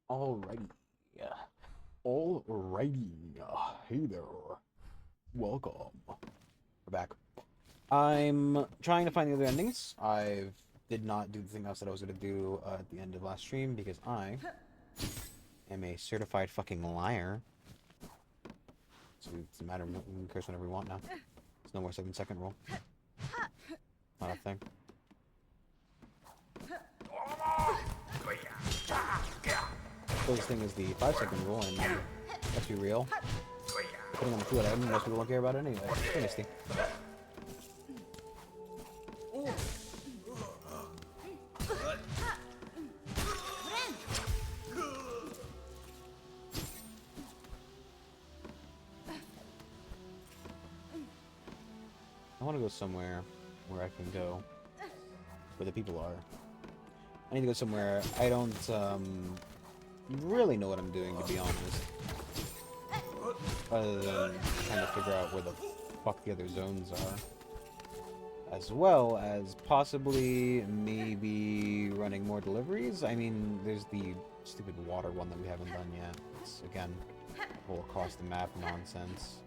Alrighty. Alrighty. Hey there. Welcome. We're back. I'm trying to find the other endings. I did not do the thing I said I was going to do at the end of last stream because I am a certified fucking liar. So it doesn't matter. We can curse whenever we want now. There's no more 7-second rule. Not a thing. Closest thing is the 5-second rule, and let's be real. Putting on the two item, most people don't care about it anyway. It's misty. I want to go somewhere where I can go where the people are. I need to go somewhere I don't really know what I'm doing, to be honest. Other than trying to figure out where the fuck the other zones are. As well as possibly maybe running more deliveries. I mean, there's the stupid water one that we haven't done yet. It's, again, whole across the map nonsense.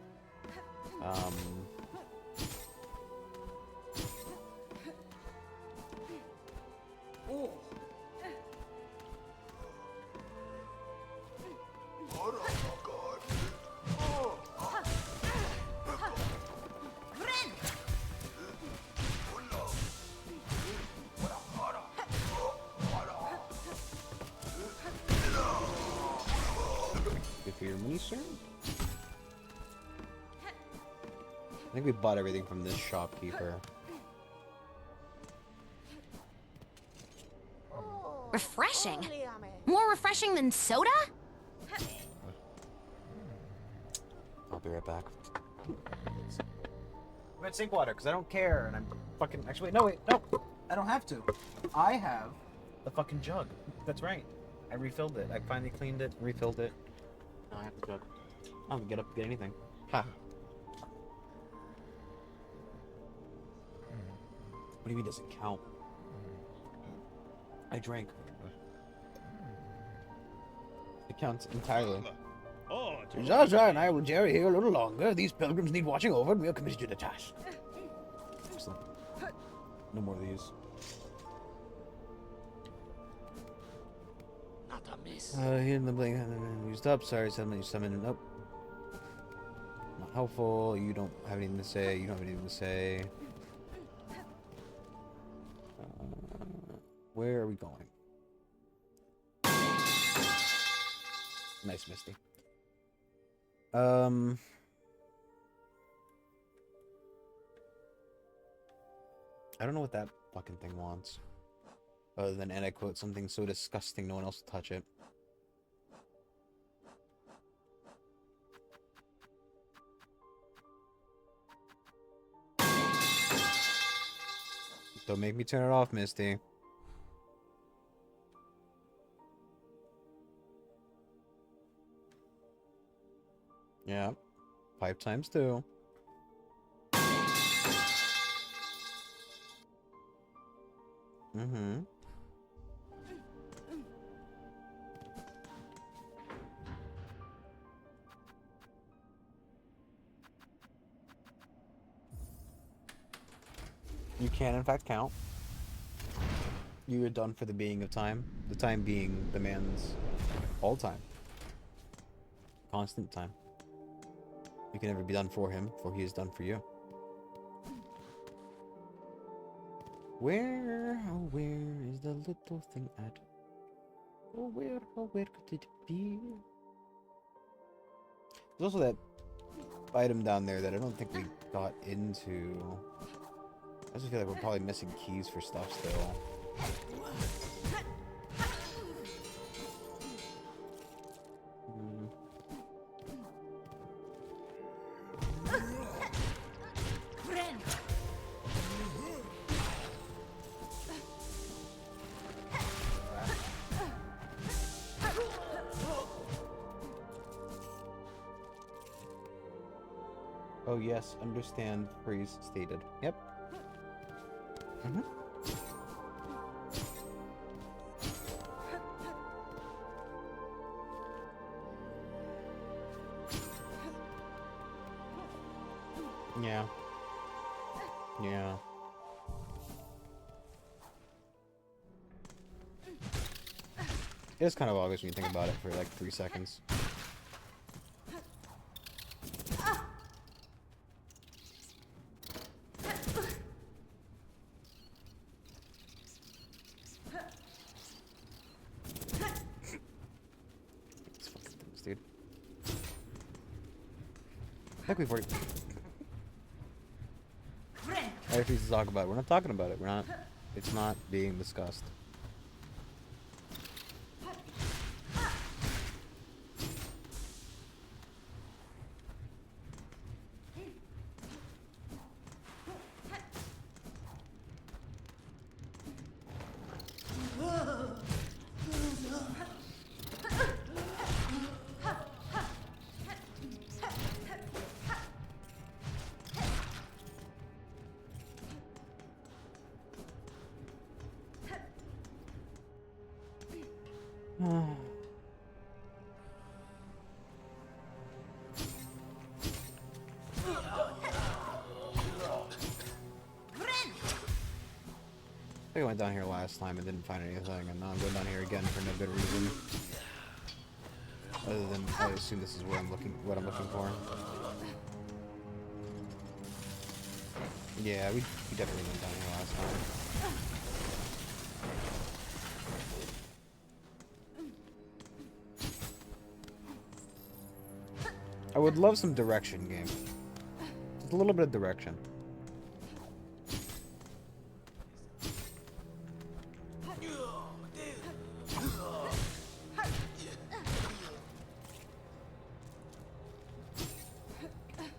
Good for your money, sir? I think we bought everything from this shopkeeper. Refreshing? More refreshing than soda? I'll be right back. I'm at sink water because I don't care, and I'm fucking. Actually, no, wait, no, I don't have to. I have the fucking jug. That's right. I refilled it. I finally cleaned it, refilled it. Now I have the jug. I don't get up to get anything. Ha. What do you mean doesn't count? I drank. It counts entirely. Zsa Zsa and I will tarry here a little longer. These pilgrims need watching over, and we are committed to the task. Excellent. No more of these. Not a miss. Here in the blink, used up. Sorry, suddenly you summoned. Nope. Not helpful. You don't have anything to say. You don't have anything to say. Where are we going? Nice, Misty. I don't know what that fucking thing wants. Other than, and I quote, something so disgusting no one else will touch it. Don't make me turn it off, Misty. Yeah. 5 times 2. Mm-hmm. You can, in fact, count. You are done for the being of time. The time being demands all time. Constant time. You can never be done for him, for he is done for you. Where, oh where is the little thing at? Oh where could it be? There's also that item down there that I don't think we got into. I just feel like we're probably missing keys for stuff still. Oh yes, understand, freeze stated. Yep. Mm-hmm. Yeah. Yeah. It is kind of obvious when you think about it for like 3 seconds. These fucking things, dude. I think we've already... I refuse to talk about it. We're not talking about it. We're not... It's not being discussed. I went down here last time and didn't find anything, and now I'm going down here again for no good reason. Other than I assume this is where I'm looking, what I'm looking for. Yeah, we definitely went down here last time. I would love some direction, game. Just a little bit of direction.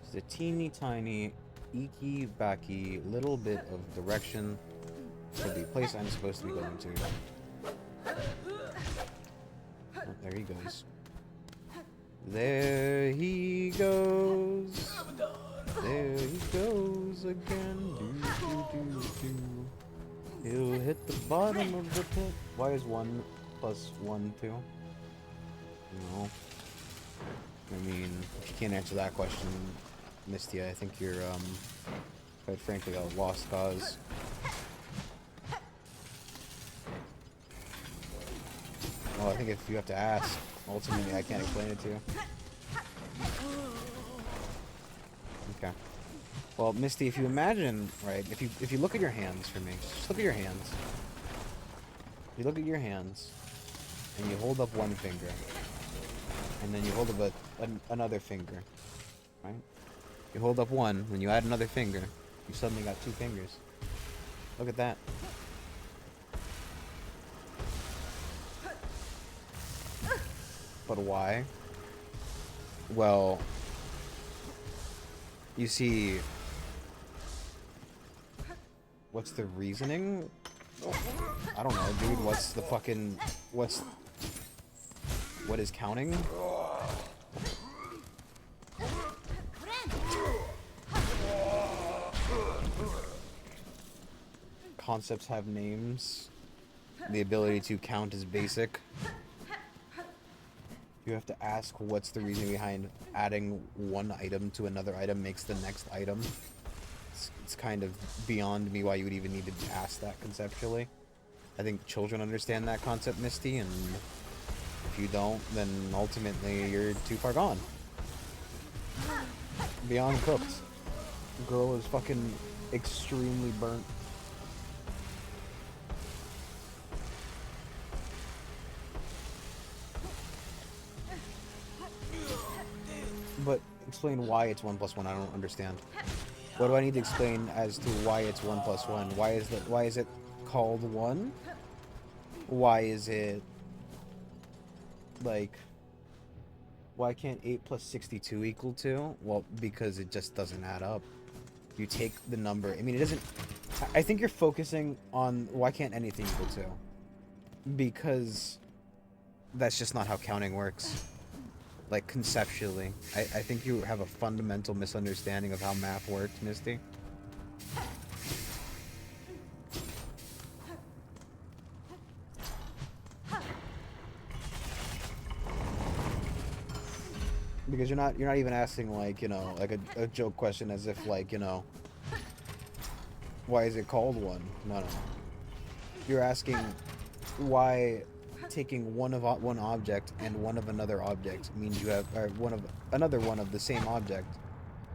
Just a teeny tiny, eeky backy little bit of direction for the place I'm supposed to be going to. Oh, there he goes. There he goes. There he goes again. Do, do, do, do. He'll hit the bottom of the pit. Why is 1 plus 1 2? No. I mean, if you can't answer that question, Misty, I think you're, quite frankly, a lost cause. Well, I think if you have to ask, ultimately I can't explain it to you. Okay. Well, Misty, if you imagine, right, if you look at your hands for me, just look at your hands. You look at your hands, and you hold up one finger, and then you hold up another finger, right? You hold up one, when you add another finger, you suddenly got 2 fingers. Look at that. But why? Well, you see, what's the reasoning? I don't know, dude. What's the fucking... what is counting? Concepts have names. The ability to count is basic. You have to ask what's the reason behind adding one item to another item makes the next item. It's kind of beyond me why you would even need to ask that conceptually. I think children understand that concept, Misty, and if you don't, then ultimately you're too far gone. Beyond cooked. Girl is fucking extremely burnt. But explain why it's 1 plus 1. I don't understand. What do I need to explain as to why it's 1 plus 1? Why is it called 1? Why is it like, why can't 8 plus 62 equal 2? Well, because it just doesn't add up. You take the number. I mean, it doesn't. I think you're focusing on why can't anything equal 2? Because that's just not how counting works. Like, conceptually. I think you have a fundamental misunderstanding of how math works, Misty. Because you're not even asking, like, you know, like a joke question as if, like, you know, why is it called one? No, no. You're asking why taking one object and one of another object means you have, or one of another one of the same object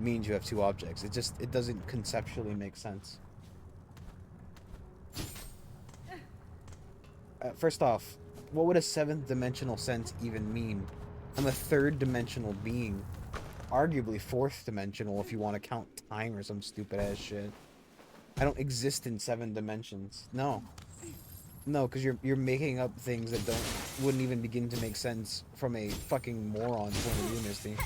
means you have two objects. It doesn't conceptually make sense. First off, what would a seventh dimensional sense even mean? I'm a third dimensional being. Arguably fourth dimensional if you want to count time or some stupid ass shit. I don't exist in 7 dimensions. No. No, because you're making up things that wouldn't even begin to make sense from a fucking moron point of view, Misty.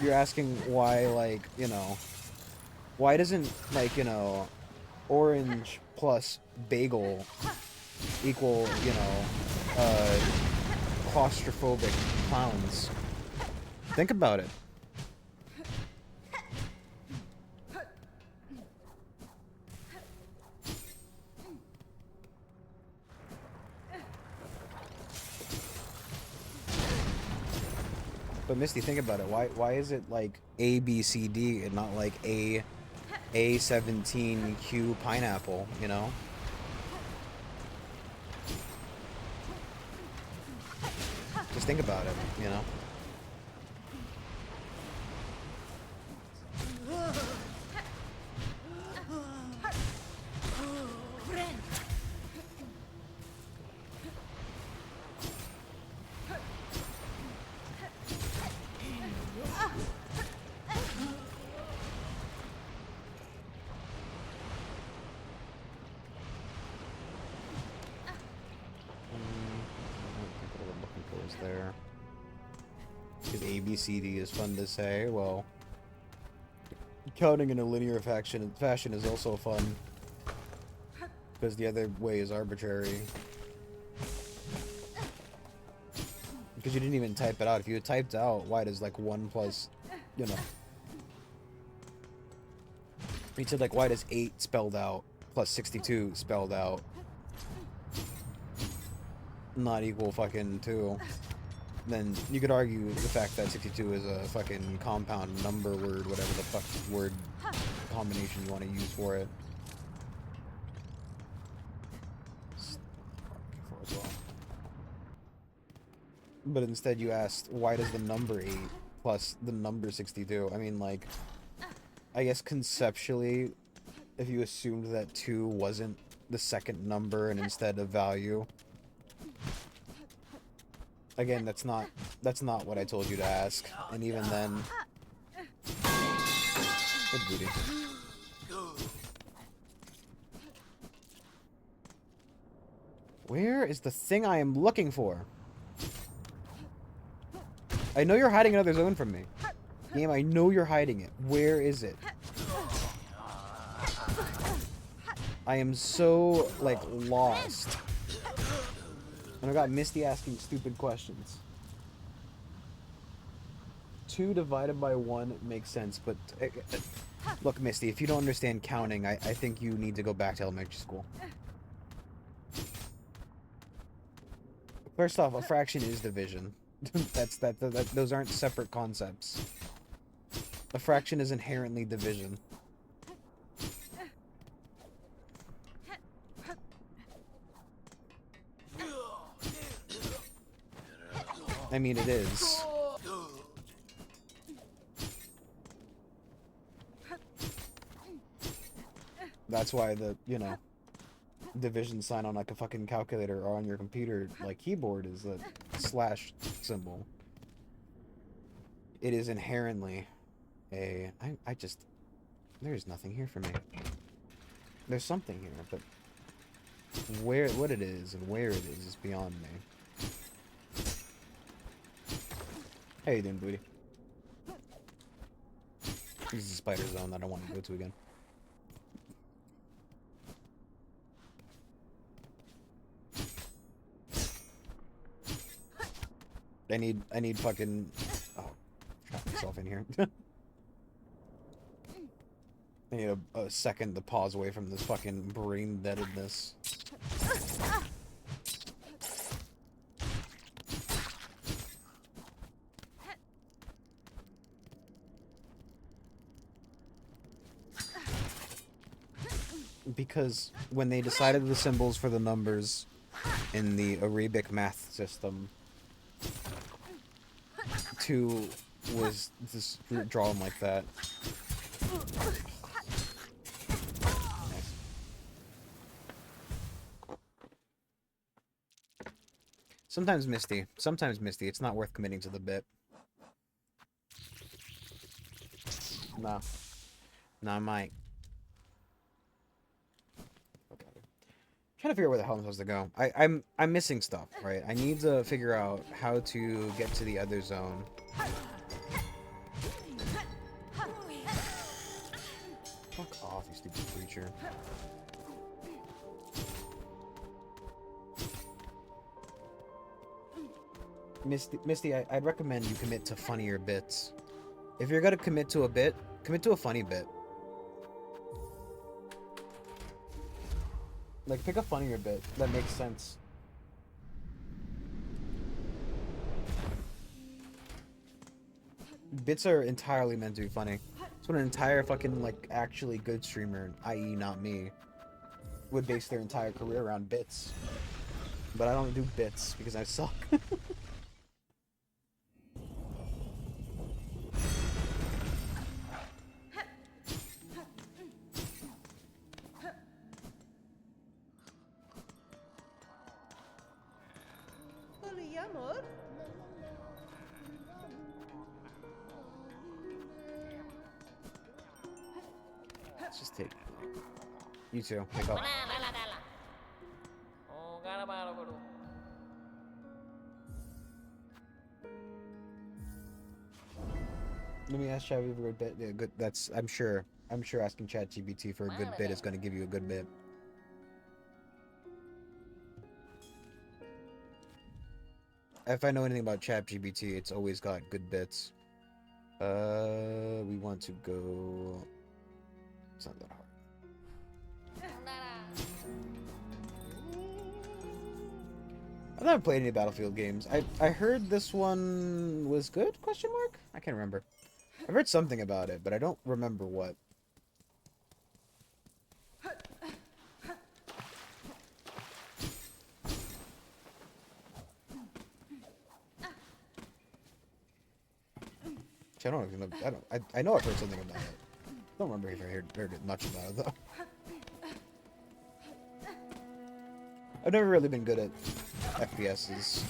You're asking why, like, you know, why doesn't, like, you know, orange plus bagel equal, you know, claustrophobic clowns? Think about it. But Misty, think about it. Why is it like A, B, C, D and not like A17Q pineapple, you know? Just think about it, you know? There. Because ABCD is fun to say, well, counting in a linear fashion is also fun. Because the other way is arbitrary. Because you didn't even type it out. If you had typed out why does like 1 plus, you know. You said like why does 8 spelled out plus 62 spelled out not equal fucking 2. Then you could argue the fact that 62 is a fucking compound number word, whatever the fuck word combination you want to use for it. But instead you asked, why does the number 8 plus the number 62? I mean, like, I guess conceptually, if you assumed that 2 wasn't the second number and instead a value. Again, that's not what I told you to ask. And even then... Good booty. Where is the thing I am looking for? I know you're hiding another zone from me. Game, I know you're hiding it. Where is it? I am so, like, lost. And I got Misty asking stupid questions. 2 divided by 1 makes sense, but... look, Misty, if you don't understand counting, I think you need to go back to elementary school. First off, a fraction is division. Those aren't separate concepts. A fraction is inherently division. I mean, it is. That's why the, you know, division sign on like a fucking calculator or on your computer, like keyboard, is a slash symbol. It is inherently a... I just... There's nothing here for me. There's something here, but what it is and where it is beyond me. How you doing, booty? This is a spider zone that I want to go to again. I need fucking... Oh, trap myself in here. I need a second to pause away from this fucking brain deadedness. Because when they decided the symbols for the numbers in the Arabic math system, 2 was just drawn like that. Nice. Sometimes Misty. Sometimes Misty. It's not worth committing to the bit. No. No, I might. Okay. Trying to figure out where the hell I'm supposed to go. I'm missing stuff, right? I need to figure out how to get to the other zone. Fuck off, you stupid creature. Misty, I'd recommend you commit to funnier bits. If you're gonna commit to a bit, commit to a funny bit. Like, pick a funnier bit that makes sense. Bits are entirely meant to be funny. That's what an entire fucking, like, actually good streamer, i.e. not me, would base their entire career around bits. But I don't do bits because I suck. Let's just take... You too. Pick up. Let me ask ChatGPT for a good bit. Yeah, good. That's... I'm sure asking ChatGPT for a good bit is going to give you a good bit. If I know anything about ChatGPT, it's always got good bits. We want to go... It's not that hard. I've never played any Battlefield games. I heard this one was good? Question mark? I can't remember. I've heard something about it, but I don't remember what. I don't even know. I know I've heard something about it. I don't remember if I heard it much about it though. I've never really been good at FPSs,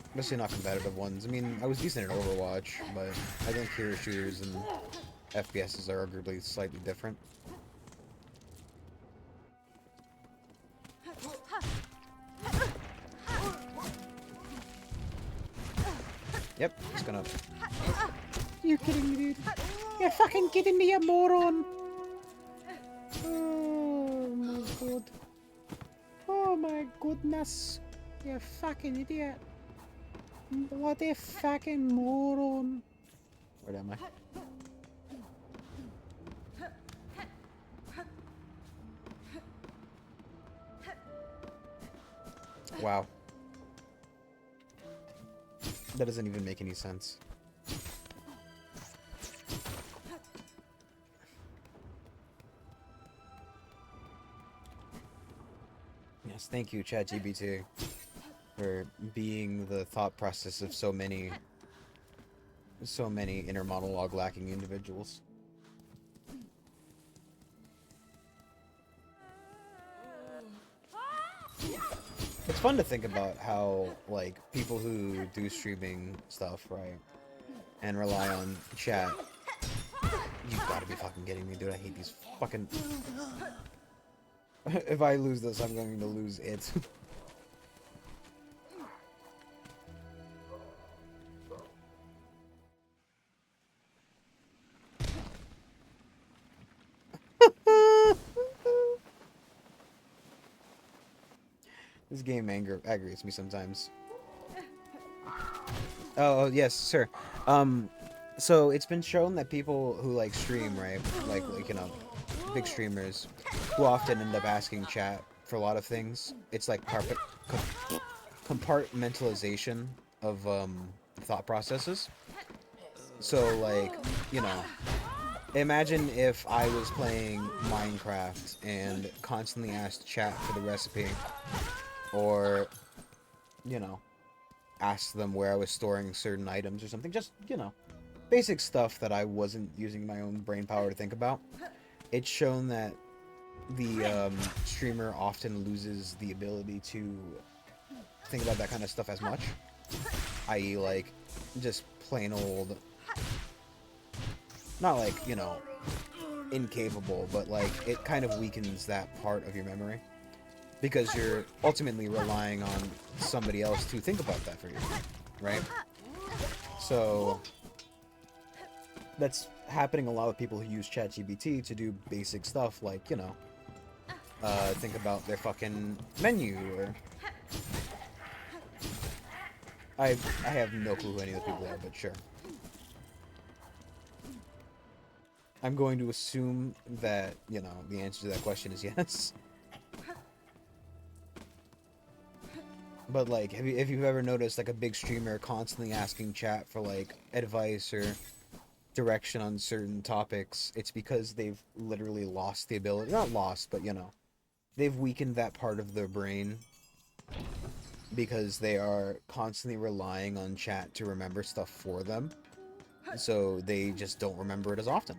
especially not competitive ones. I mean, I was decent at Overwatch, but I think hero shooters and FPSs are arguably slightly different. Yep, just gonna... You're kidding me, dude. You're fucking kidding me, you moron! Oh my god. Oh my goodness. You fucking idiot. What a fucking moron. Where am I? Wow. That doesn't even make any sense. Yes, thank you, ChatGPT, for being the thought process of so many inner monologue lacking individuals. It's fun to think about how, like, people who do streaming stuff, right, and rely on chat. You gotta be fucking kidding me, dude. I hate these fucking... If I lose this, I'm going to lose it. This game aggravates me sometimes. Oh, yes, sir. So it's been shown that people who like stream, right, like you know, big streamers, who often end up asking chat for a lot of things. It's like compartmentalization of thought processes. So like, you know, imagine if I was playing Minecraft and constantly asked chat for the recipe, or you know, asked them where I was storing certain items or something. Just, you know, basic stuff that I wasn't using my own brain power to think about. It's shown that the streamer often loses the ability to think about that kind of stuff as much. I.e., like, just plain old, not like, you know, incapable, but like, it kind of weakens that part of your memory. Because you're ultimately relying on somebody else to think about that for you, right? So, that's happening a lot with people who use ChatGPT to do basic stuff like, you know, think about their fucking menu, or... I have no clue who any of those people are, but sure. I'm going to assume that, you know, the answer to that question is yes. But, like, if you've ever noticed, like, a big streamer constantly asking chat for, like, advice or direction on certain topics, it's because they've literally lost the ability. Not lost, but, you know, they've weakened that part of their brain because they are constantly relying on chat to remember stuff for them. So they just don't remember it as often.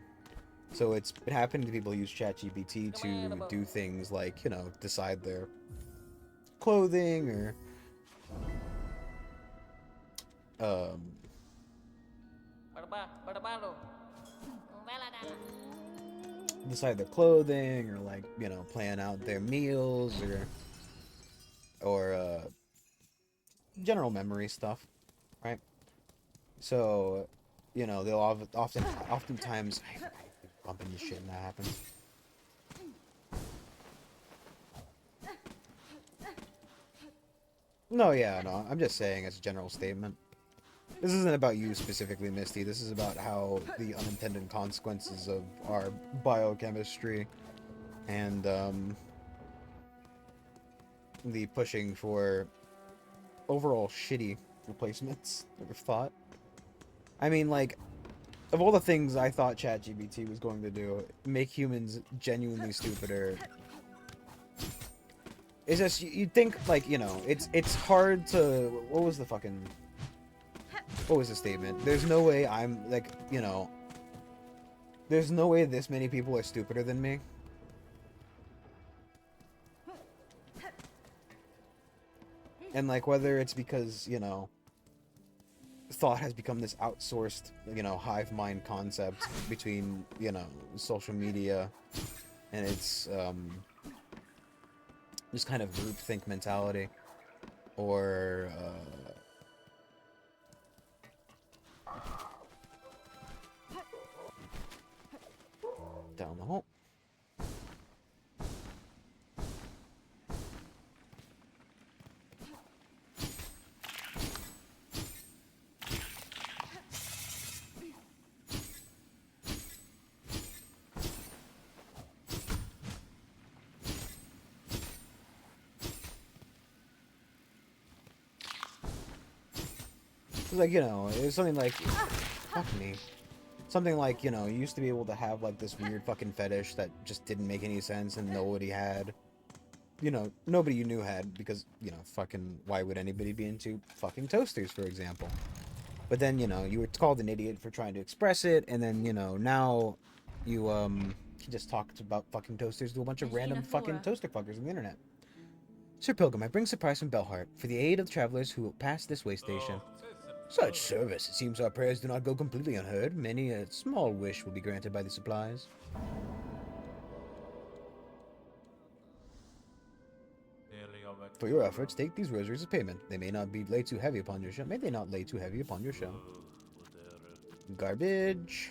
So it's been happening to people who use ChatGPT to do things like, you know, decide their clothing, or um, decide their clothing, or like, you know, plan out their meals, or general memory stuff, right? So, you know, they'll oftentimes I keep bumping this shit and that happens. No, yeah, no, I'm just saying as a general statement. This isn't about you specifically, Misty. This is about how the unintended consequences of our biochemistry and the pushing for overall shitty replacements of thought. I mean, like, of all the things I thought ChatGPT was going to do, make humans genuinely stupider. It's just, you'd think, like, you know, it's hard to... What was the fucking... What was the statement? There's no way I'm, like, you know... There's no way this many people are stupider than me. And, like, whether it's because, you know, thought has become this outsourced, you know, hive mind concept between, you know, social media and its, just kind of groupthink mentality, or, down the hole. It's like, you know, it's something like, fuck me. Something like, you know, you used to be able to have, like, this weird fucking fetish that just didn't make any sense and nobody had. You know, nobody you knew had, because, you know, fucking, why would anybody be into fucking toasters, for example? But then, you know, you were called an idiot for trying to express it, and then, you know, now you, he just talked about fucking toasters to a bunch of random fucking toaster fuckers on the internet. Sir Pilgrim, I bring supplies from Bellheart for the aid of the travelers who pass this way station. Such service. It seems our prayers do not go completely unheard. Many a small wish will be granted by the supplies. For your efforts, take these rosaries as payment. They may not be lay too heavy upon your show. May they not lay too heavy upon your show. Garbage.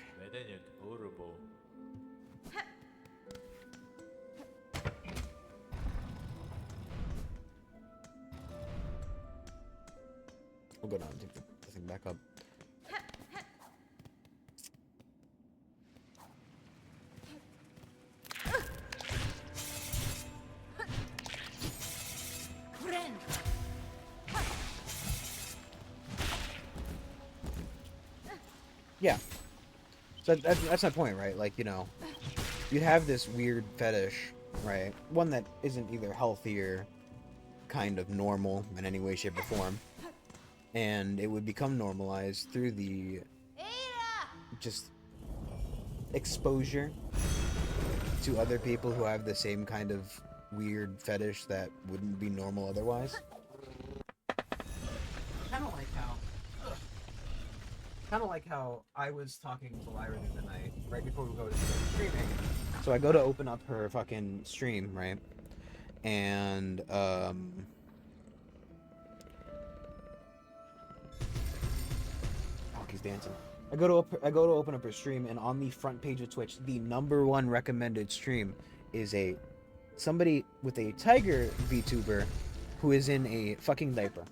We'll go down and take the thing back up. Yeah. So that's my point, right? Like, you know, you'd have this weird fetish, right? One that isn't either healthy or kind of normal in any way, shape, or form. And it would become normalized through the just exposure to other people who have the same kind of weird fetish that wouldn't be normal otherwise. Kind of like how I was talking to Lyra the other night, right before we go to start streaming. So I go to open up her fucking stream, right? And oh, he's dancing. I go to open up her stream, and on the front page of Twitch, the #1 recommended stream is somebody with a tiger VTuber who is in a fucking diaper,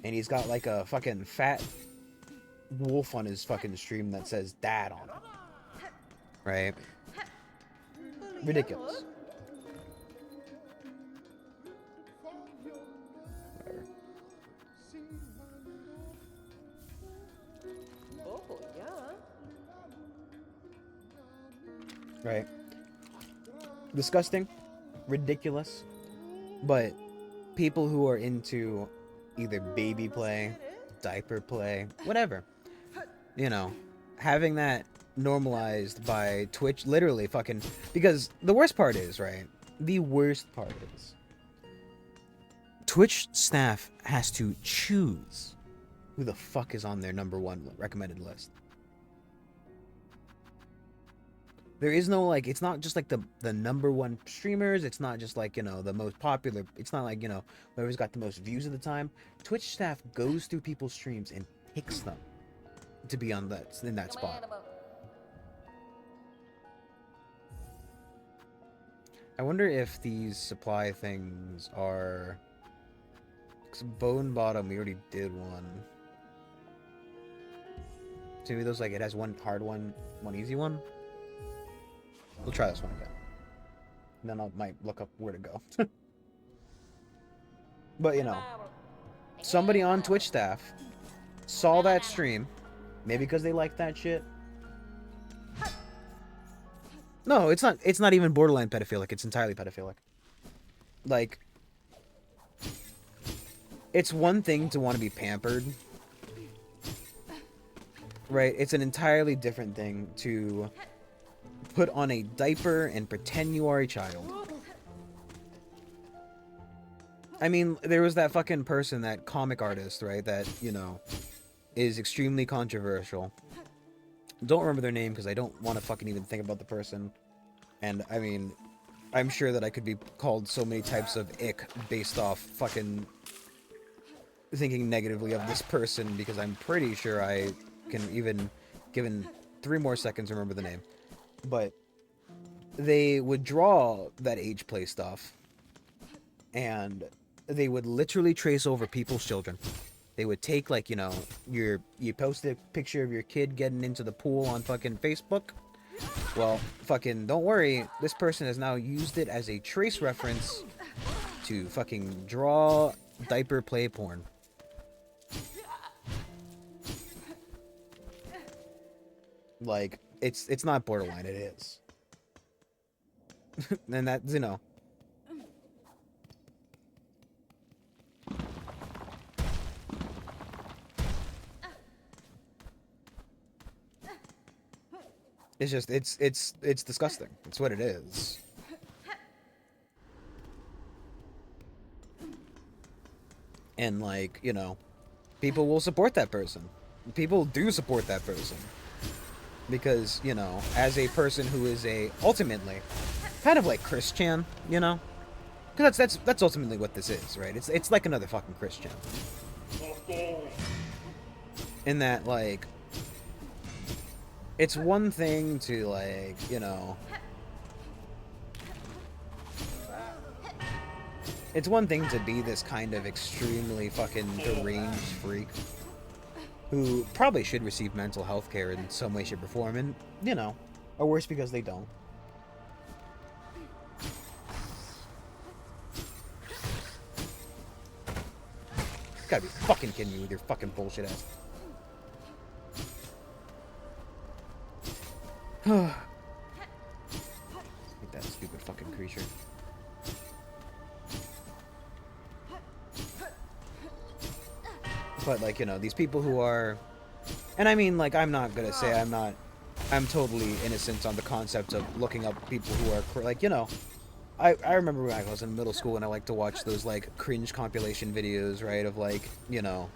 and he's got like a fucking fat wolf on his fucking stream that says "Dad" on it, right? Ridiculous. Whatever. Right. Disgusting, ridiculous, but people who are into either baby play, diaper play, whatever, you know, having that normalized by Twitch, literally fucking, because the worst part is, right, the worst part is Twitch staff has to choose who the fuck is on their #1 recommended list. There is no, like, it's not just like the #1 streamers. It's not just like, you know, the most popular. It's not like, you know, whoever's got the most views at the time. Twitch staff goes through people's streams and picks them to be on that, in that spot. I wonder if these supply things are, because Bone Bottom, we already did one. So maybe those, like, it has one hard one, one easy one. We'll try this one again. And then I might look up where to go. But, you know, somebody on Twitch staff saw that stream, maybe because they liked that shit. No, it's not even borderline pedophilic. It's entirely pedophilic. Like, it's one thing to want to be pampered, right? It's an entirely different thing to put on a diaper and pretend you are a child. I mean, there was that fucking person, that comic artist, right, that, you know, is extremely controversial. Don't remember their name because I don't want to fucking even think about the person. And, I mean, I'm sure that I could be called so many types of ick based off fucking thinking negatively of this person, because I'm pretty sure I can, even given 3 more seconds, remember the name. But they would draw that age play stuff, and they would literally trace over people's children. They would take, like, you know, you post a picture of your kid getting into the pool on fucking Facebook. Well, fucking don't worry, this person has now used it as a trace reference to fucking draw diaper play porn. Like, it's not borderline, it is. And that, you know. It's just, it's disgusting. It's what it is. And, like, you know, people will support that person. People do support that person. Because, you know, as a person who is ultimately, kind of like Christian, you know? Because that's ultimately what this is, right? It's like another fucking Christian. In that, like, it's one thing to, like, you know, it's one thing to be this kind of extremely fucking deranged freak who probably should receive mental health care in some way, shape, or form, and, you know, or worse, because they don't. You gotta be fucking kidding me with your fucking bullshit ass. Like that stupid fucking creature. But, like, you know, these people who are... And I mean, like, I'm not gonna say I'm totally innocent on the concept of looking up people who are, like, you know... I remember when I was in middle school and I liked to watch those, like, cringe compilation videos, right, of, like, you know...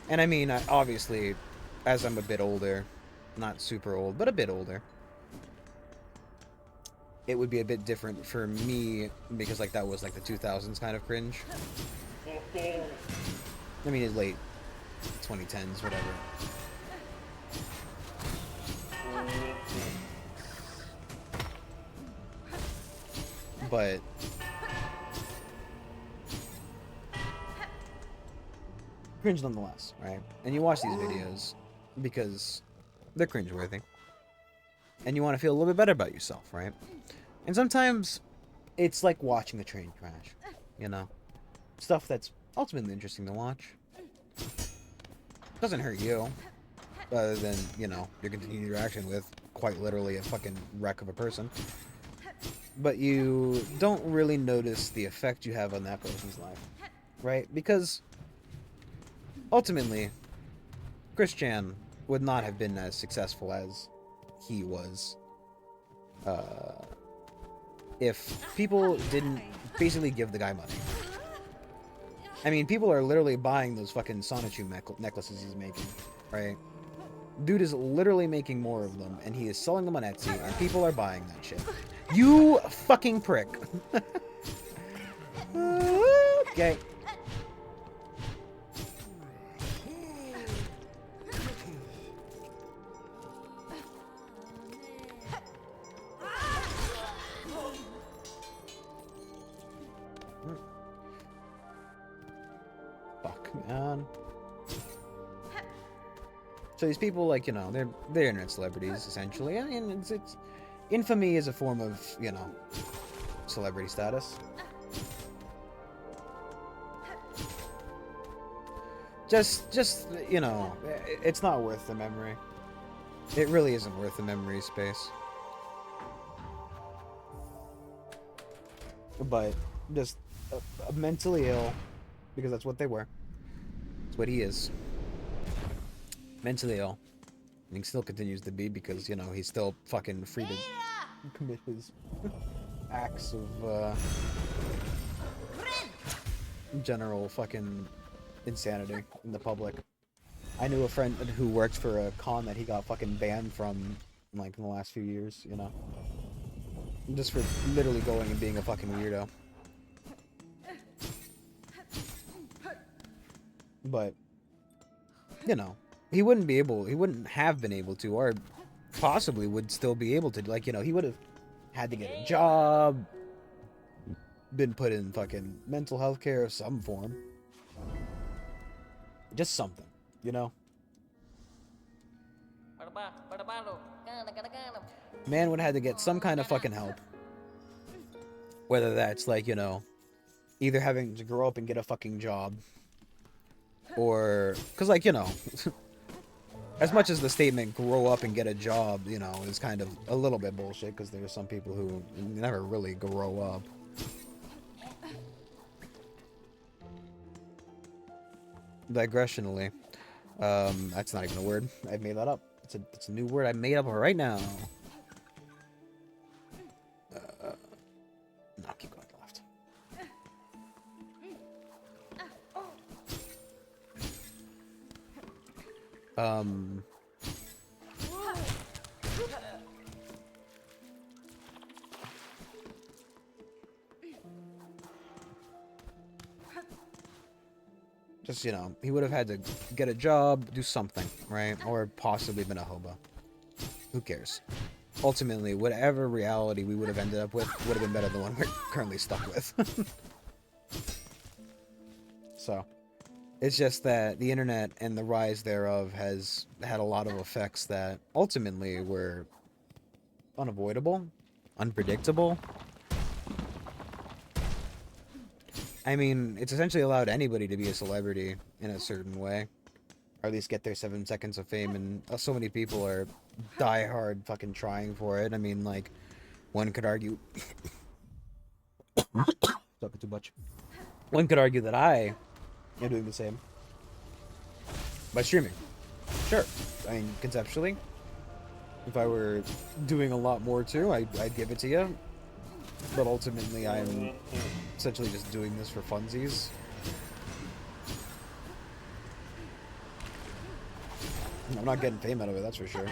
And I mean, obviously, as I'm a bit older, not super old, but a bit older, it would be a bit different for me, because, like, that was, like, the 2000s kind of cringe. I mean, it's late 2010s, whatever. But cringe nonetheless, right? And you watch these videos because they're cringeworthy. And you want to feel a little bit better about yourself, right? And sometimes it's like watching a train crash, you know? Stuff that's ultimately interesting to watch. Doesn't hurt you, other than, you know, your continued interaction with quite literally a fucking wreck of a person. But you don't really notice the effect you have on that person's life, right? Because ultimately, Christian would not have been as successful as he was if people didn't basically give the guy money. I mean, people are literally buying those fucking Sonichu necklaces he's making, right? Dude is literally making more of them, and he is selling them on Etsy, and people are buying that shit. You fucking prick. Okay. Fuck, man. So these people, like, you know, they're internet celebrities, essentially. I mean, it's infamy is a form of, you know, celebrity status. Just, you know, it's not worth the memory. It really isn't worth the memory space. But just mentally ill, because that's what they were. That's what he is. Mentally ill. And he still continues to be, because, you know, he's still fucking free to commit his acts of general fucking insanity in the public. I knew a friend who worked for a con that he got fucking banned from, like, in the last few years, you know? Just for literally going and being a fucking weirdo. But, you know, he wouldn't have been able to, or possibly would still be able to, like, you know, he would have had to get a job, been put in fucking mental health care of some form. Just something, you know? Man would have had to get some kind of fucking help. Whether that's, like, you know, either having to grow up and get a fucking job, or, because, like, you know, as much as the statement grow up and get a job, you know, is kind of a little bit bullshit, because there are some people who never really grow up. Digressionally, that's not even a word. I've made that up. It's a new word I made up right now. No, keep going to the left. Just, you know, he would have had to get a job, do something, right? Or possibly been a hobo. Who cares? Ultimately, whatever reality we would have ended up with would have been better than the one we're currently stuck with. So, it's just that the internet and the rise thereof has had a lot of effects that ultimately were unavoidable, unpredictable. I mean, it's essentially allowed anybody to be a celebrity in a certain way. Or at least get their 7 seconds of fame, and so many people are die hard fucking trying for it. I mean, like, one could argue. Talking too much. One could argue that I am doing the same by streaming. Sure. I mean, conceptually, if I were doing a lot more too, I'd give it to you. But ultimately, I'm essentially just doing this for funsies. I'm not getting fame out of it, that's for sure.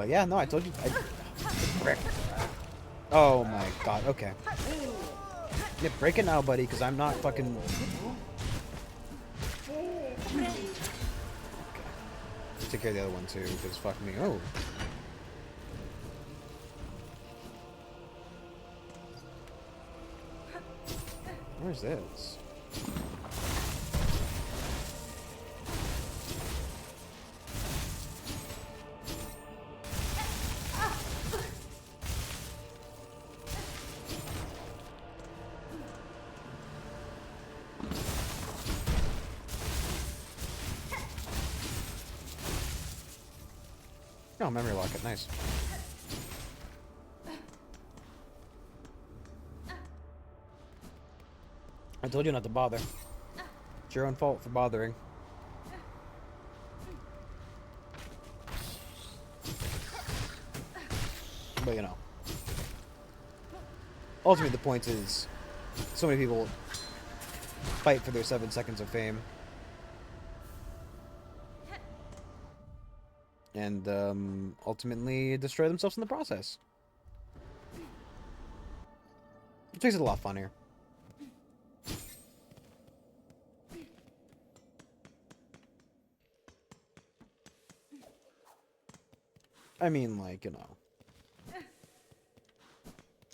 Yeah, no, I told you. Frick. Oh my god, okay. Yeah, break it now, buddy, because I'm not fucking... Okay. Take care of the other one, too, because fuck me. Oh. Where's this? Oh, memory locket, nice. I told you not to bother. It's your own fault for bothering. But you know. Ultimately, the point is, so many people fight for their 7 seconds of fame. And ultimately destroy themselves in the process. Which makes it a lot funnier. I mean, like, you know,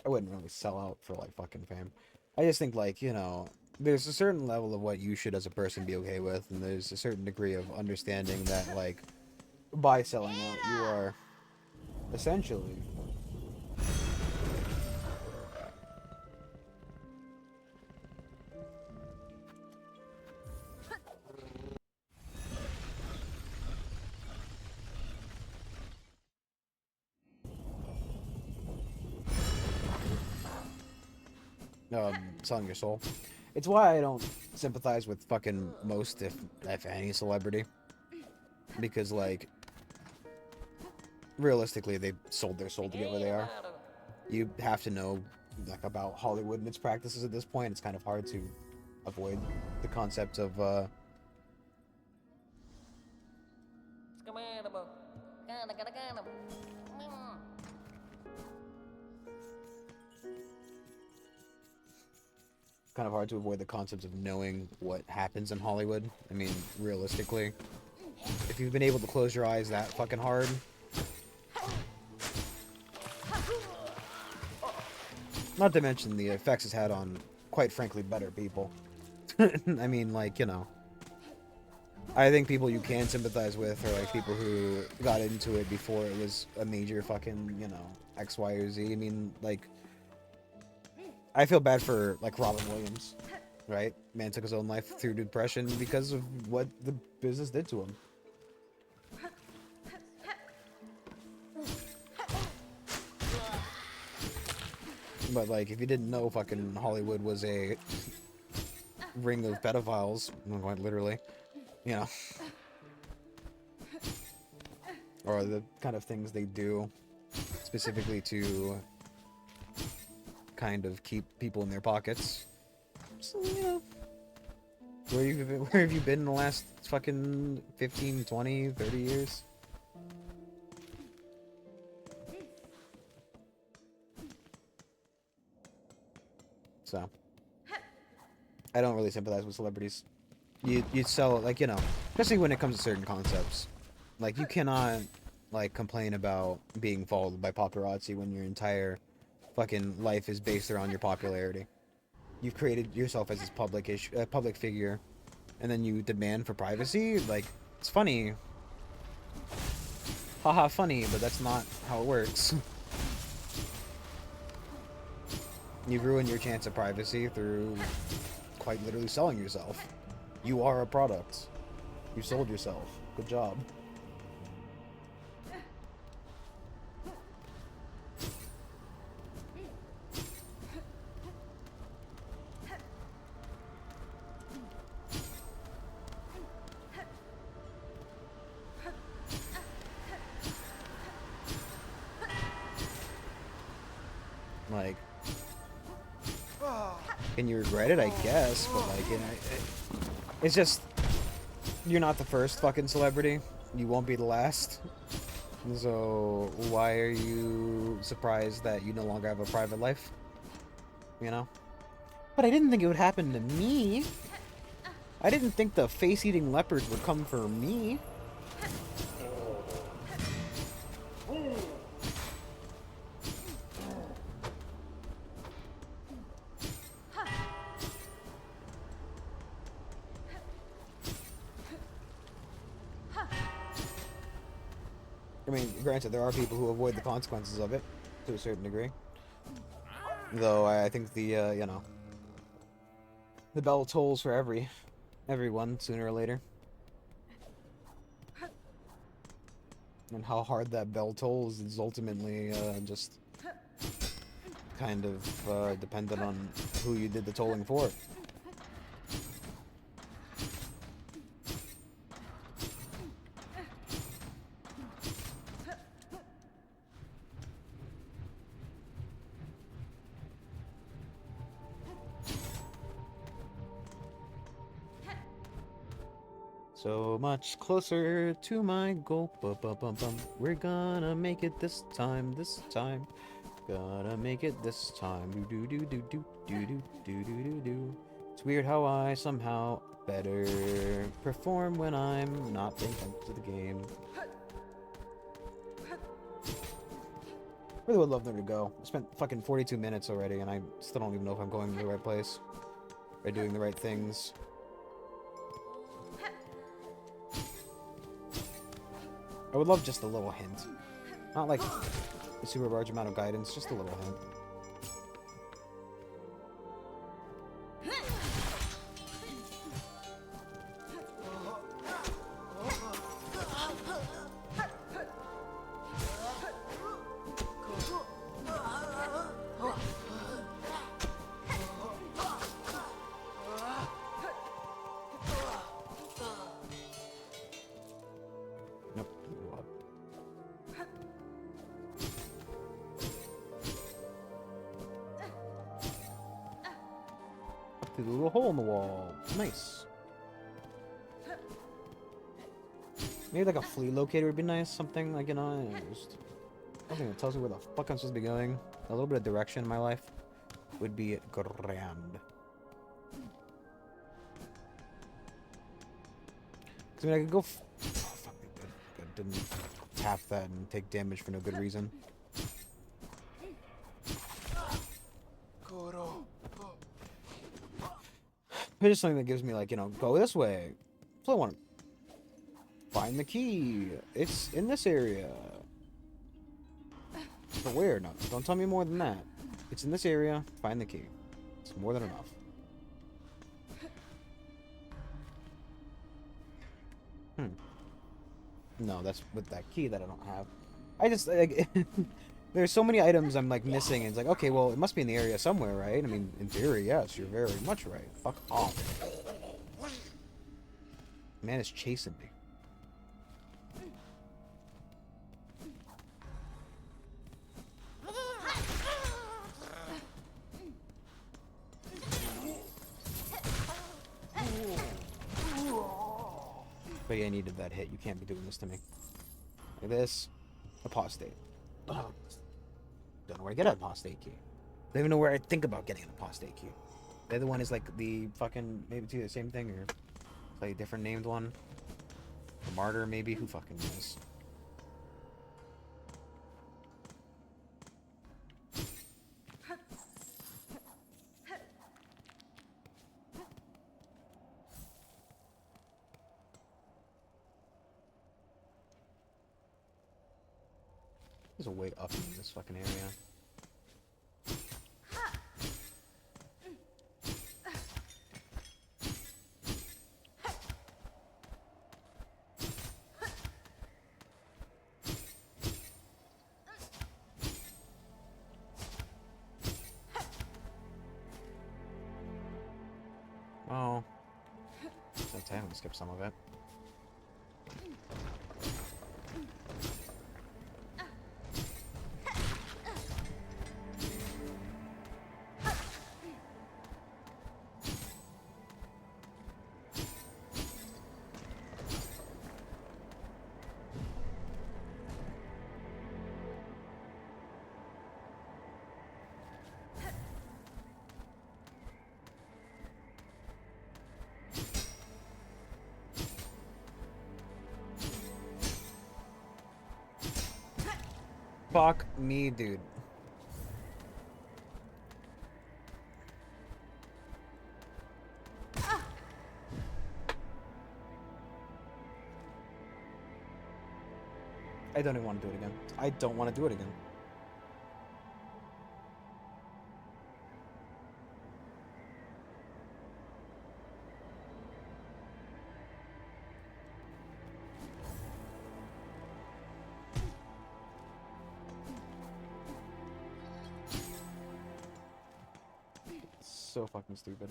I wouldn't really sell out for, like, fucking fame. I just think, like, you know, there's a certain level of what you should as a person be okay with, and there's a certain degree of understanding that, like, by selling out, you are essentially selling your soul. It's why I don't sympathize with fucking most, if any, celebrity. Because, like, realistically, they sold their soul to get where they are. You have to know, like, about Hollywood and its practices at this point. It's kind of hard to avoid the concept of, kind of hard to avoid the concept of knowing what happens in Hollywood. I mean, realistically, if you've been able to close your eyes that fucking hard, not to mention the effects it's had on, quite frankly, better people. I mean, like, you know, I think people you can sympathize with are, like, people who got into it before it was a major fucking, you know, X, Y, or Z. I mean, like, I feel bad for, like, Robin Williams, right? Man took his own life through depression because of what the business did to him. But, like, if you didn't know fucking Hollywood was a ring of pedophiles, quite literally, you know, or the kind of things they do specifically to kind of keep people in their pockets. So, you know, where have you been in the last fucking 15, 20, 30 years? So, I don't really sympathize with celebrities. You sell, like, you know, especially when it comes to certain concepts. Like, you cannot, like, complain about being followed by paparazzi when your entire fucking life is based around your popularity. You've created yourself as this public figure, and then you demand for privacy? Like, it's funny. Haha, funny, but that's not how it works. You've ruined your chance of privacy through quite literally selling yourself. You are a product. You sold yourself. Good job. Can you regret it? I guess, but like, you know, it's just you're not the first fucking celebrity. You won't be the last. So why are you surprised that you no longer have a private life? You know? But I didn't think it would happen to me. I didn't think the face-eating leopards would come for me. I mean, granted, there are people who avoid the consequences of it, to a certain degree. Though, I think the, you know, the bell tolls for everyone, sooner or later. And how hard that bell tolls is ultimately, just kind of, dependent on who you did the tolling for. So much closer to my goal. We're gonna make it this time, this time. Gonna make it this time. Do do do do do do do do do do do. It's weird how I somehow better perform when I'm not paying attention to the game. Really would love them to go. I spent fucking 42 minutes already, and I still don't even know if I'm going to the right place or doing the right things. I would love just a little hint. Not like a super large amount of guidance, just a little hint. Through the little hole in the wall. Nice. Maybe like a flea locator would be nice. Something like, you know, just something that tells me where the fuck I'm supposed to be going. A little bit of direction in my life would be grand. I mean, I could go. Oh, fuck me. I didn't tap that and take damage for no good reason. It's just something that gives me, like, you know, go this way. So I want to find the key. It's in this area. But where? No, don't tell me more than that. It's in this area. Find the key. It's more than enough. No, that's with that key that I don't have. I just, like, there's so many items I'm, like, missing, and it's like, okay, well, it must be in the area somewhere, right? I mean, in theory, yes, you're very much right. Fuck off. Man is chasing me. But yeah, I needed that hit. You can't be doing this to me. Like this. Apostate. Oh. Don't know where to get an apostate key. Don't even know where I think about getting an apostate key. The other one is like the fucking, maybe it's either the same thing or like a different named one. The martyr, maybe? Who fucking knows? There's a way up in this fucking area. Oh. That's how I'm gonna skip some of it. Fuck me, dude. I don't even want to do it again. I don't want to do it again. So fucking stupid.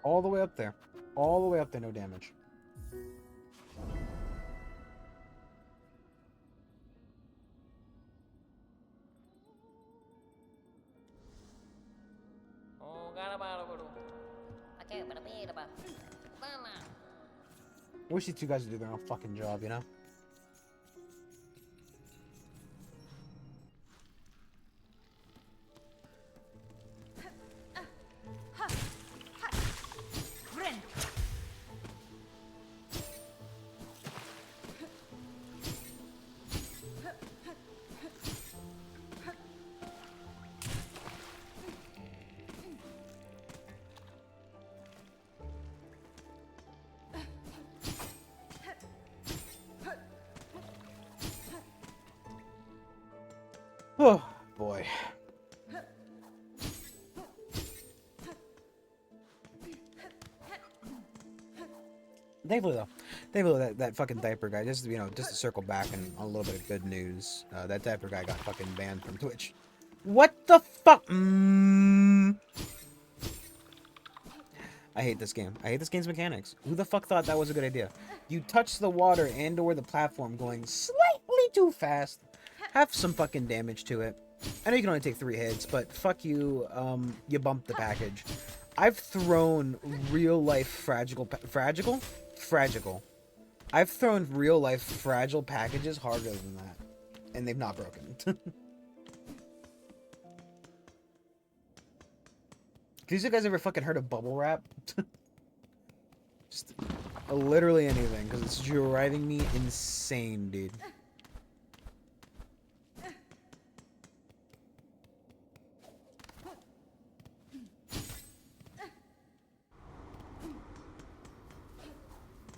All the way up there. All the way up there, no damage. I wish these two guys would do their own fucking job, you know? Oh, boy. Thankfully that fucking diaper guy, just, you know, just to circle back and a little bit of good news, that diaper guy got fucking banned from Twitch. What the fuck? I hate this game. I hate this game's mechanics. Who the fuck thought that was a good idea? You touch the water and or the platform going slightly too fast. Have some fucking damage to it. I know you can only take 3 hits, but fuck you, you bumped the package. I've thrown real-life fragile. I've thrown real-life fragile packages harder than that, and they've not broken. These you guys ever fucking heard of bubble wrap? Just literally anything, because it's driving me insane, dude.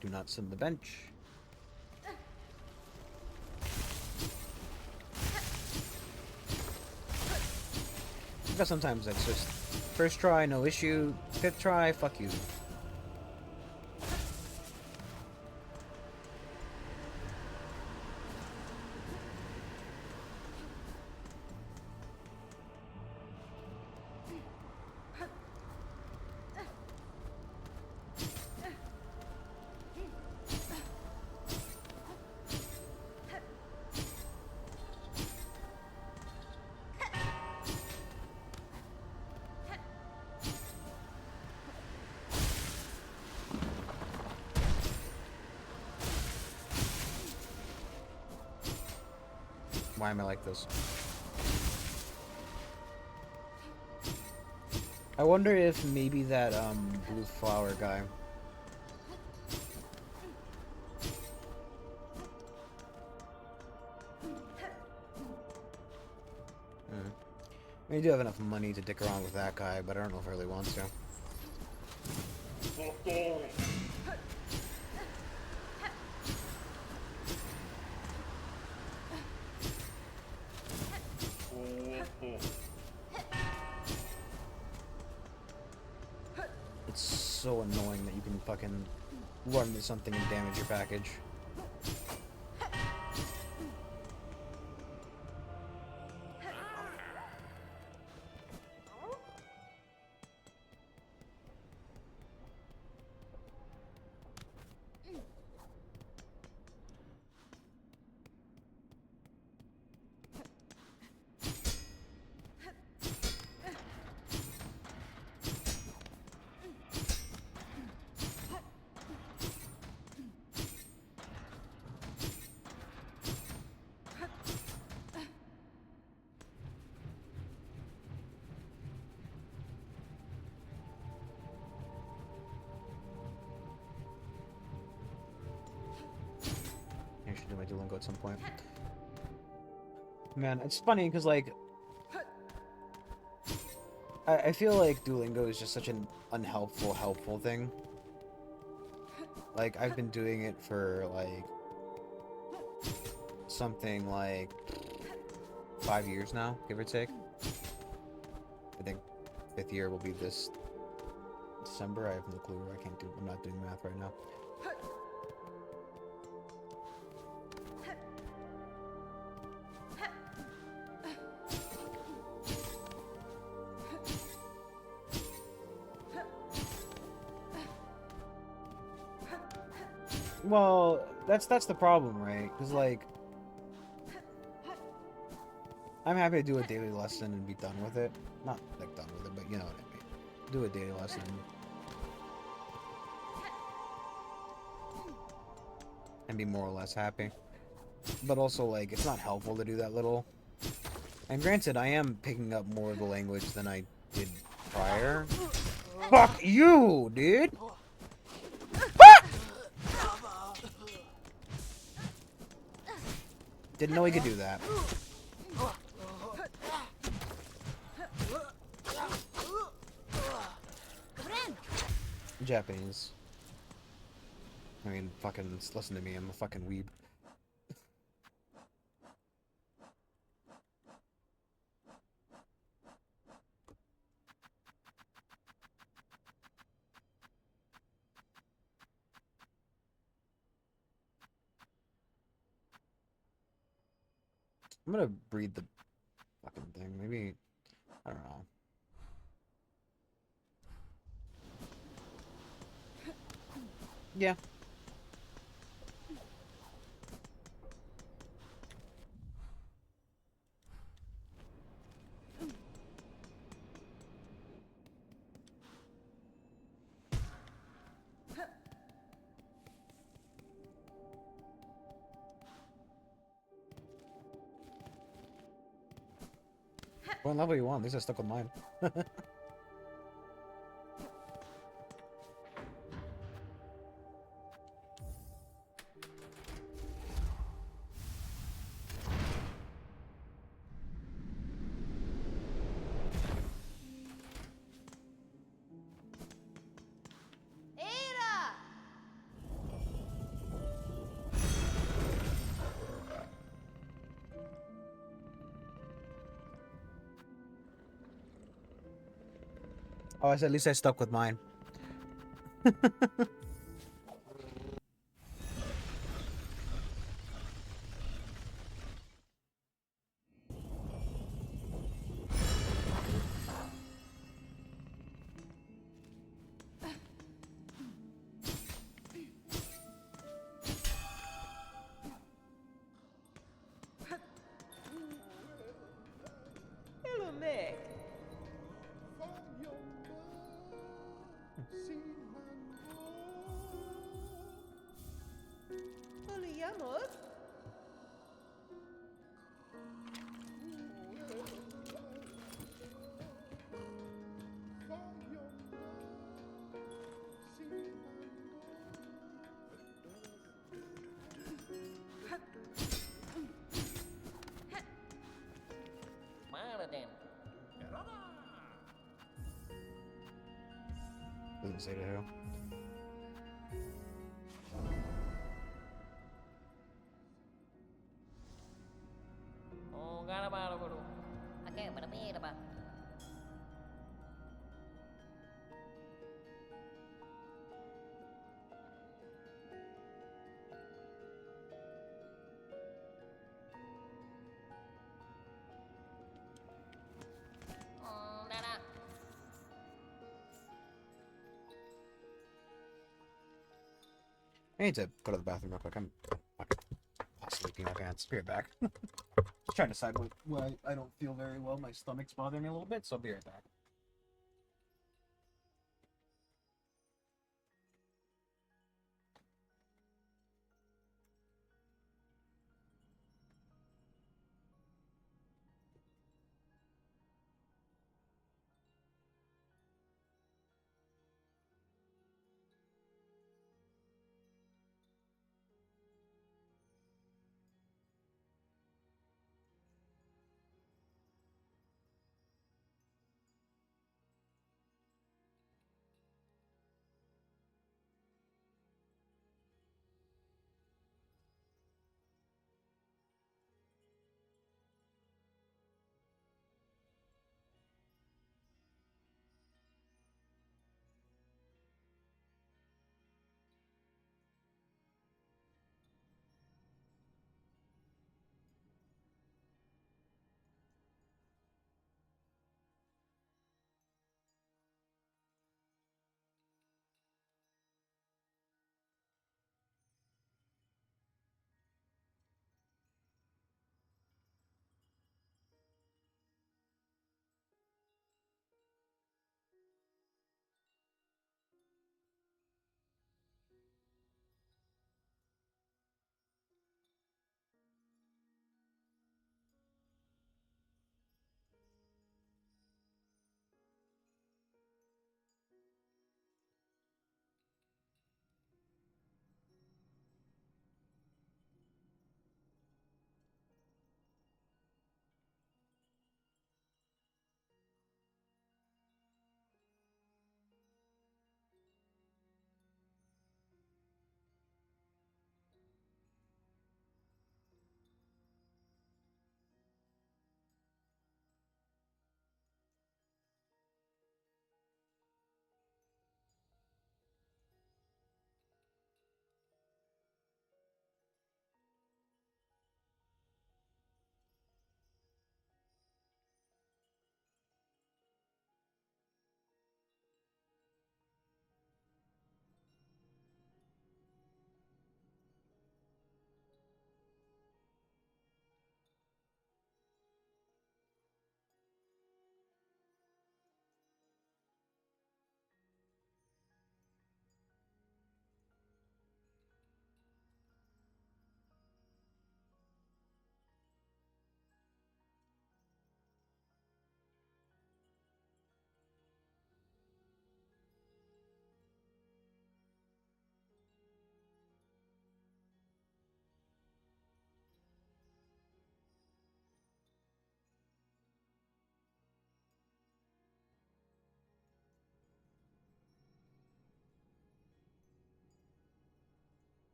Do not sit on the bench. Because sometimes that's just first try, no issue. 5th try, fuck you. Why am I like this? I wonder if maybe that blue flower guy. I mean, I do have enough money to dick around with that guy, but I don't know if I really want to. It's so annoying that you can fucking run into something and damage your package. my Duolingo at some point. Man, it's funny because like I feel like Duolingo is just such an unhelpful, helpful thing. Like I've been doing it for like something like 5 years now, give or take. I think 5th year will be this December. I have no clue. I'm not doing math right now. Well, that's the problem, right? Because like I'm happy to do a daily lesson and be done with it. Not like done with it, but you know what I mean. Do a daily lesson. And be more or less happy. But also, like, it's not helpful to do that little. And granted, I am picking up more of the language than I did prior. Fuck you, dude! Ah! Didn't know he could do that. Japanese. I mean, fucking listen to me, I'm a fucking weeb. I'm gonna breed the fucking thing. Maybe, I don't know. Yeah. What level you want? At least I stuck with mine. Oh, I said at least I stuck with mine. Doesn't say to who. I need to go to the bathroom real quick. I'm fucking possibly peeing my pants. Be right back. Just trying to decide why I don't feel very well. My stomach's bothering me a little bit, so I'll be right back.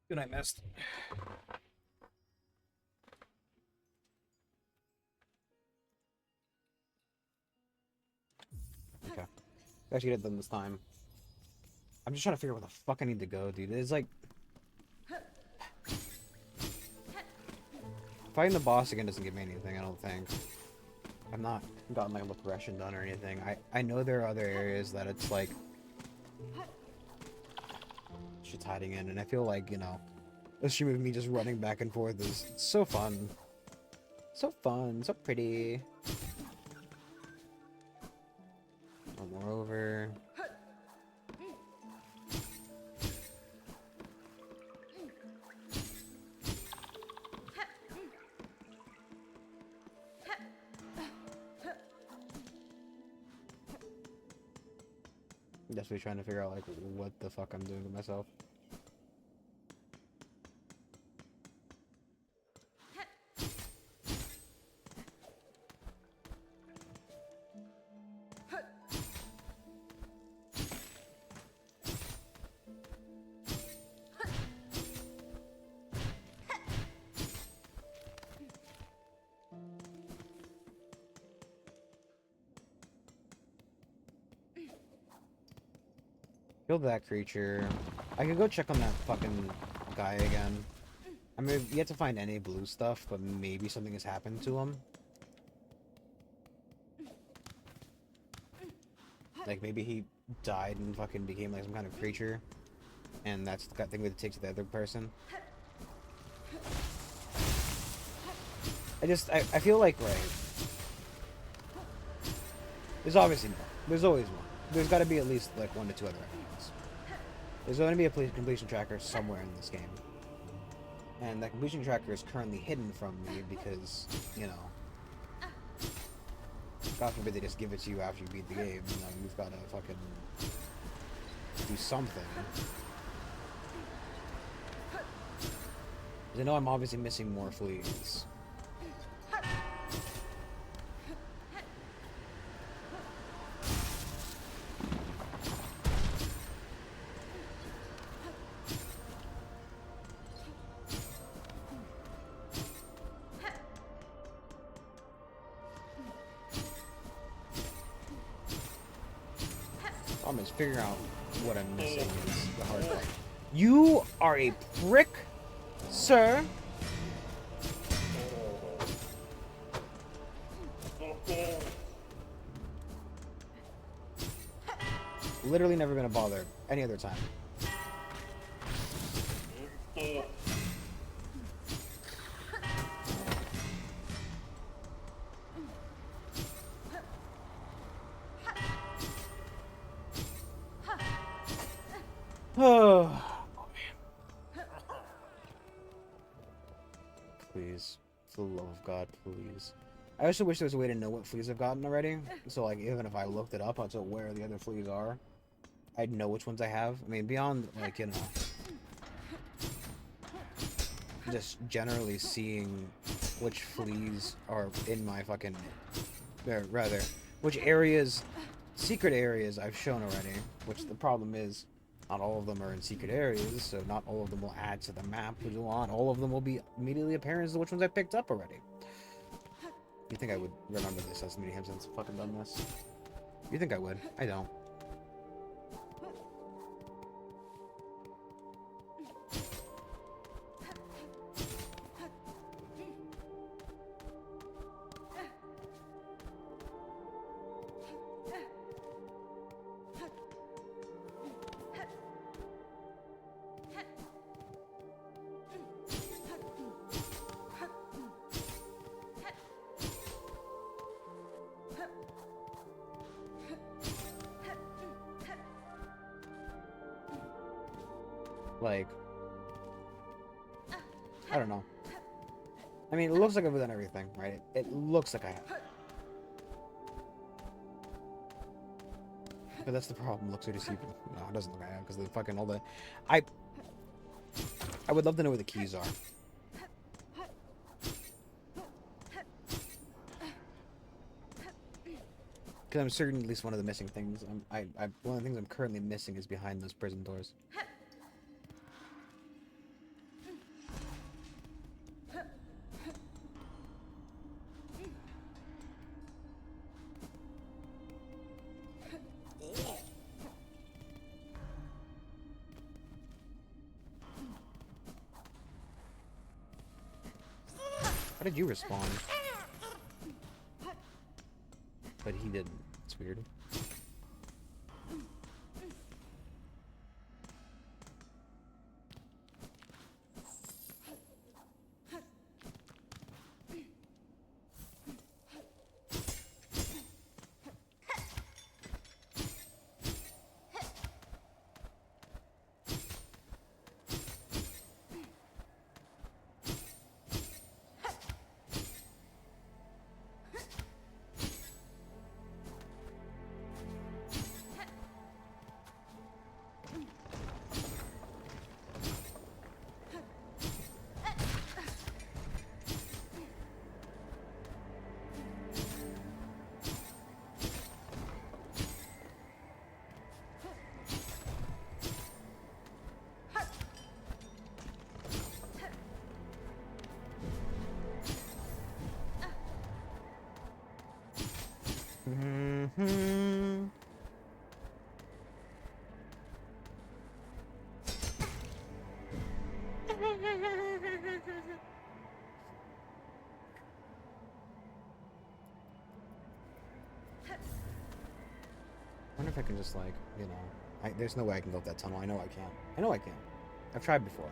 Good night, Mist. Okay. Actually get it done this time. I'm just trying to figure out where the fuck I need to go, dude. It's like... Fighting the boss again doesn't give me anything, I don't think. I've not gotten like a progression done or anything. I know there are other areas that it's like... shit's hiding in, and I feel like, you know... a stream of me just running back and forth is so fun. So fun, so pretty. One more over. Desperately trying to figure out like what the fuck I'm doing with myself. Kill that creature. I could go check on that fucking guy again. I mean, yet to find any blue stuff, but maybe something has happened to him. Like, maybe he died and fucking became like some kind of creature. And that's the thing that takes to the other person. I feel like, right. There's obviously more. There's always more. There's gotta be at least like 1 to 2 other enemies. There's going to be a completion tracker somewhere in this game. And that completion tracker is currently hidden from me because, you know... God forbid they just give it to you after you beat the game. You know, you've got to fucking... do something. Because I know I'm obviously missing more fleas. Problem is figuring out what I'm missing is the hard part. You are a prick, sir. Literally never gonna bother any other time. Oh, please, for the love of God, please. I also wish there was a way to know what fleas I've gotten already. So, like, even if I looked it up onto where the other fleas are, I'd know which ones I have. I mean, beyond, like, you know, just generally seeing which fleas are in my fucking, or rather, which areas, secret areas I've shown already. Which the problem is, not all of them are in secret areas, so not all of them will add to the map. Not all of them will be immediately apparent as to which ones I picked up already. You think I would remember this as many times since I've fucking done this? You think I would? I don't. Like, I don't know. I mean, it looks like I've done everything, right? It looks like I have. But that's the problem. Looks like deceiving. No, it doesn't look like I have because the fucking all the. I would love to know where the keys are. Because I'm certain at least one of the missing things. One of the things I'm currently missing is behind those prison doors. did you respond? But he didn't. It's weird. Mm-hmm. I wonder if I can just, like, you know... there's no way I can go up that tunnel. I know I can't. I know I can. I've tried before.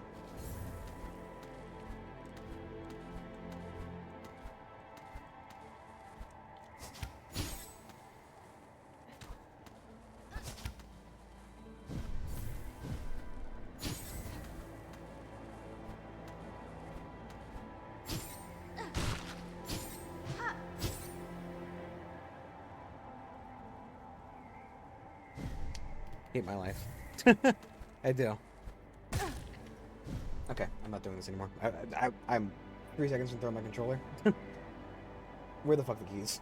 Hate my life. I do. Okay, I'm not doing this anymore. I'm 3 seconds from throwing my controller. Where the fuck are the keys?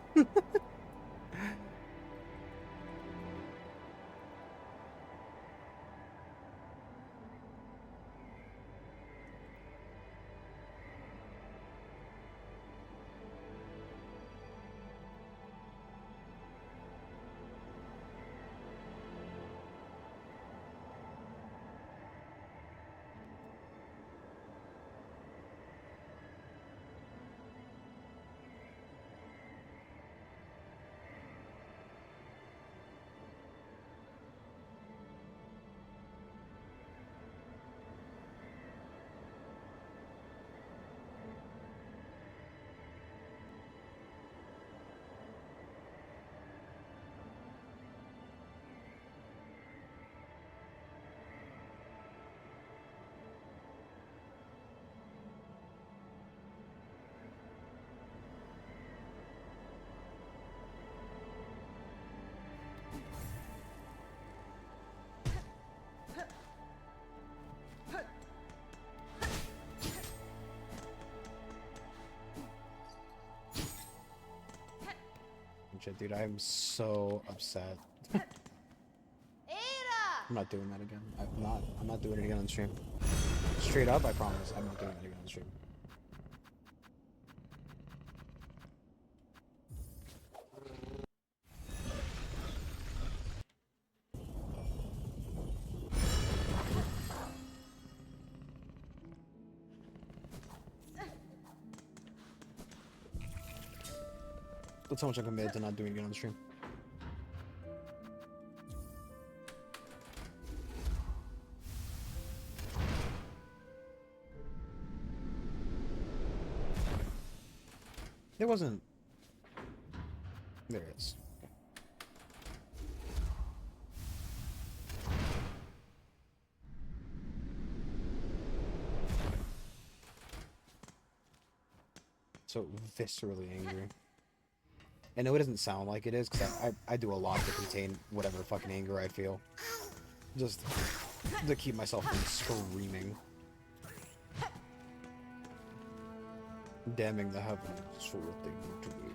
Shit, dude, I'm so upset. I'm not doing that again. I'm not doing it again on stream. Straight up, I promise. I'm not doing it again on stream. That's how much I'm committed to not doing it on the stream. There wasn't... There it is. So viscerally angry. I know it doesn't sound like it is, because I do a lot to contain whatever fucking anger I feel. Just to keep myself from screaming. Damning the heavens for what they do to me.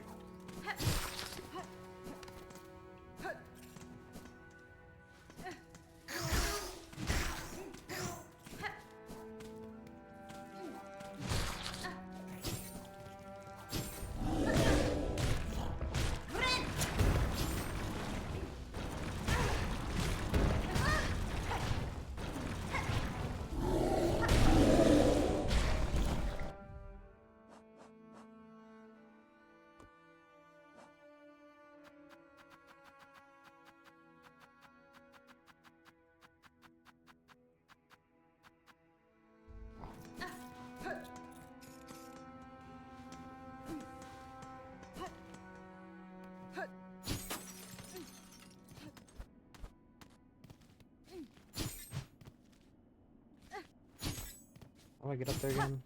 How do I get up there again?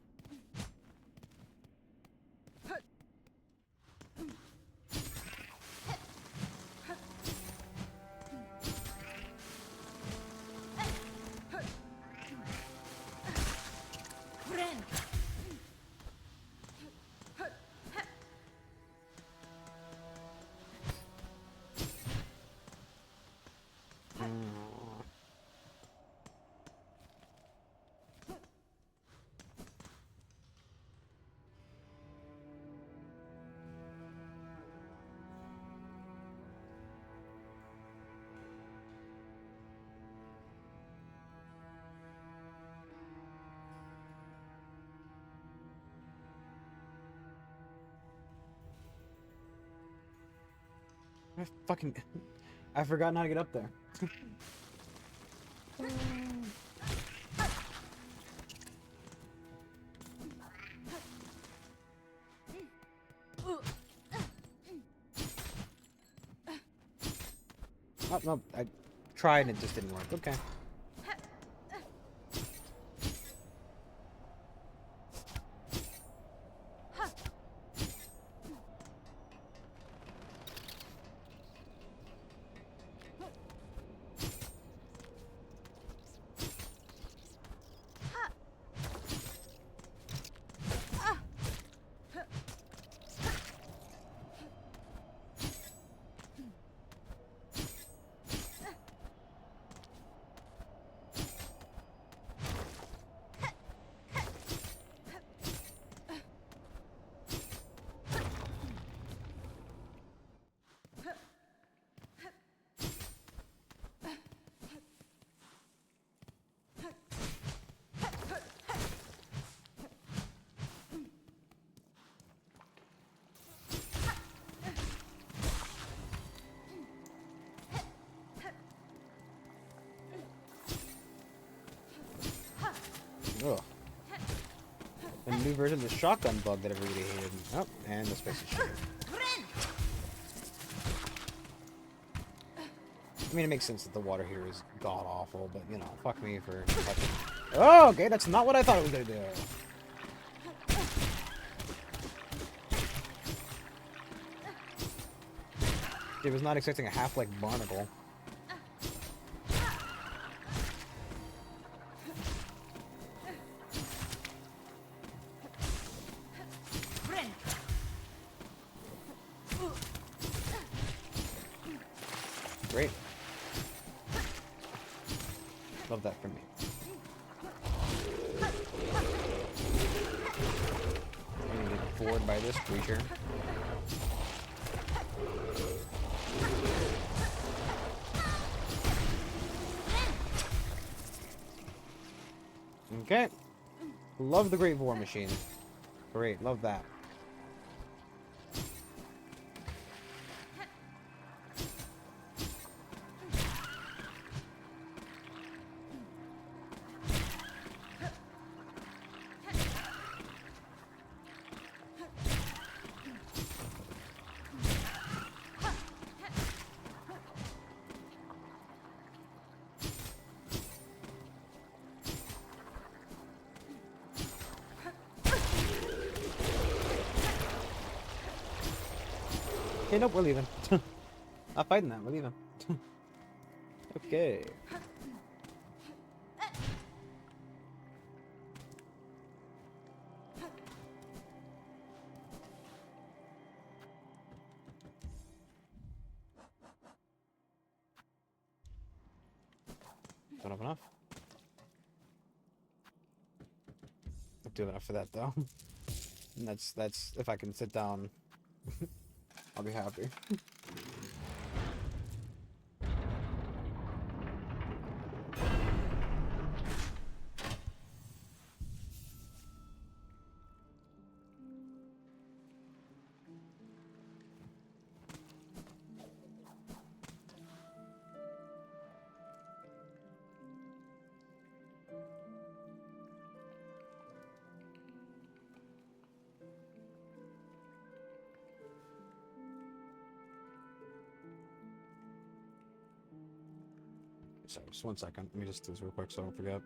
I fucking... I forgot how to get up there. Oh, no, I tried and it just didn't work. Okay. Ugh. A new version of the shotgun bug that everybody hated. Oh, and this place is shit. I mean, it makes sense that the water here is god-awful, but, you know, fuck me for fucking... Oh, okay, that's not what I thought it was gonna do. I was not expecting a half-like barnacle. Great. Love that from me. I'm gonna get bored by this creature. Okay. Love the Great War Machine. Great, love that. Okay, nope, we're leaving. Not fighting that, we're leaving. Okay. Don't have enough. I do have enough for that though. And that's if I can sit down, I'll be happy. So, just 1 second. Let me just do this real quick so I don't forget.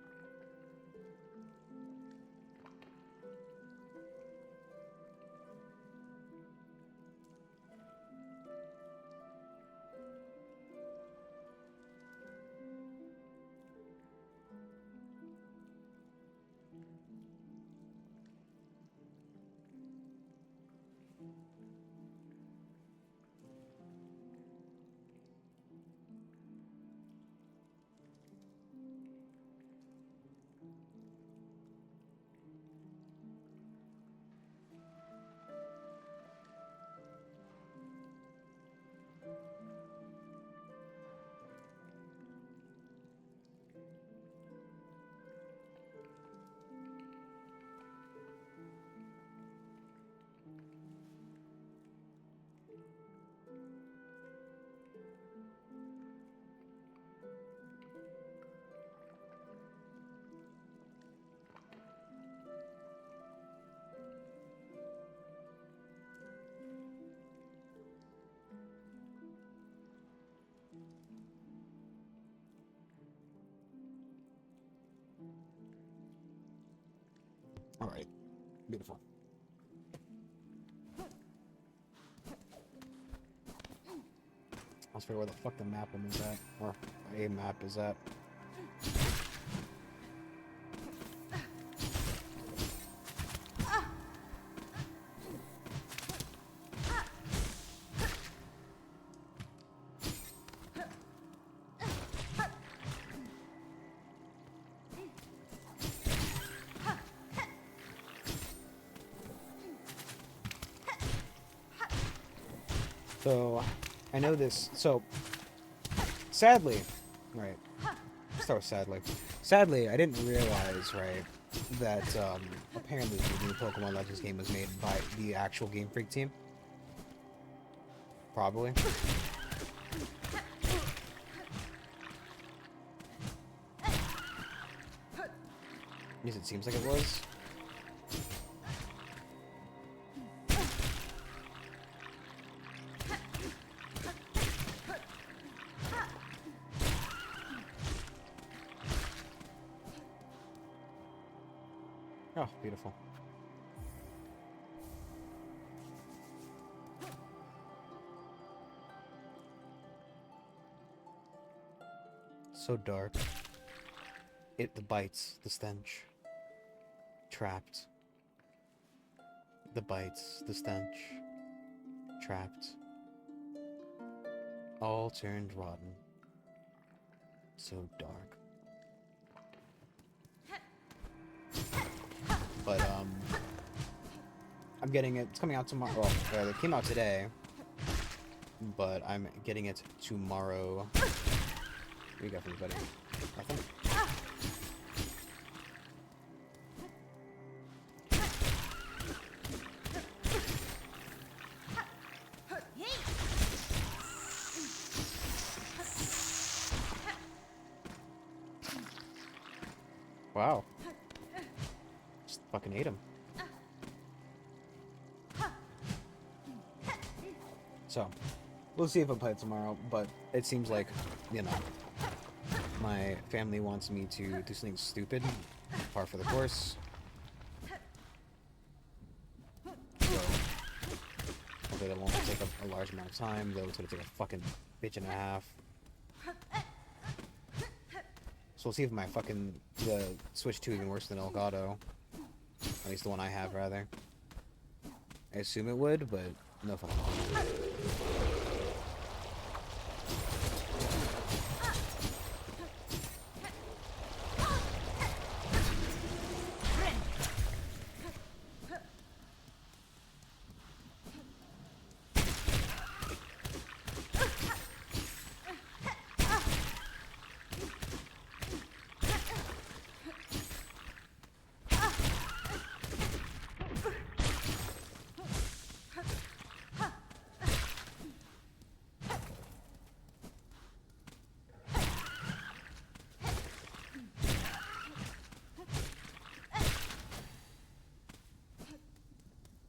Alright. Beautiful. Let's figure out where the fuck the map one is at. Or a map is at. So, I know this. So, sadly, right. Start with sadly. Sadly, I didn't realize, right, that apparently the new Pokemon Legends game was made by the actual Game Freak team. Probably. At least it seems like it was. Oh, beautiful. So dark. The bites, the stench. Trapped. The bites, the stench. Trapped. All turned rotten. So dark. But, I'm getting it. It's coming out tomorrow. Well, it came out today. But I'm getting it tomorrow. What do you got for me, buddy? Nothing? Wow. Just fucking ate him. So, we'll see if I play it tomorrow, but it seems like, you know, my family wants me to do something stupid, par for the course. So, hopefully that won't take up a large amount of time, though it's gonna take a fucking bitch and a half. So we'll see if my the Switch 2 is even worse than Elgato. At least the one I have, rather. I assume it would, but no fucking clue.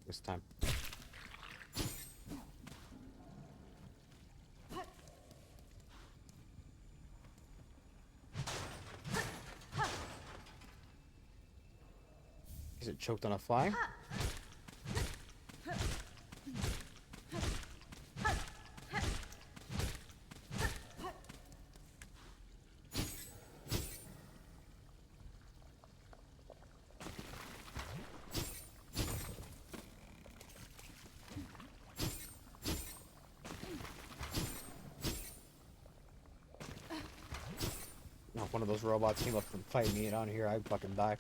This time. Is it choked on a fly? No, if one of those robots came up and fight me down here, I'd fucking die.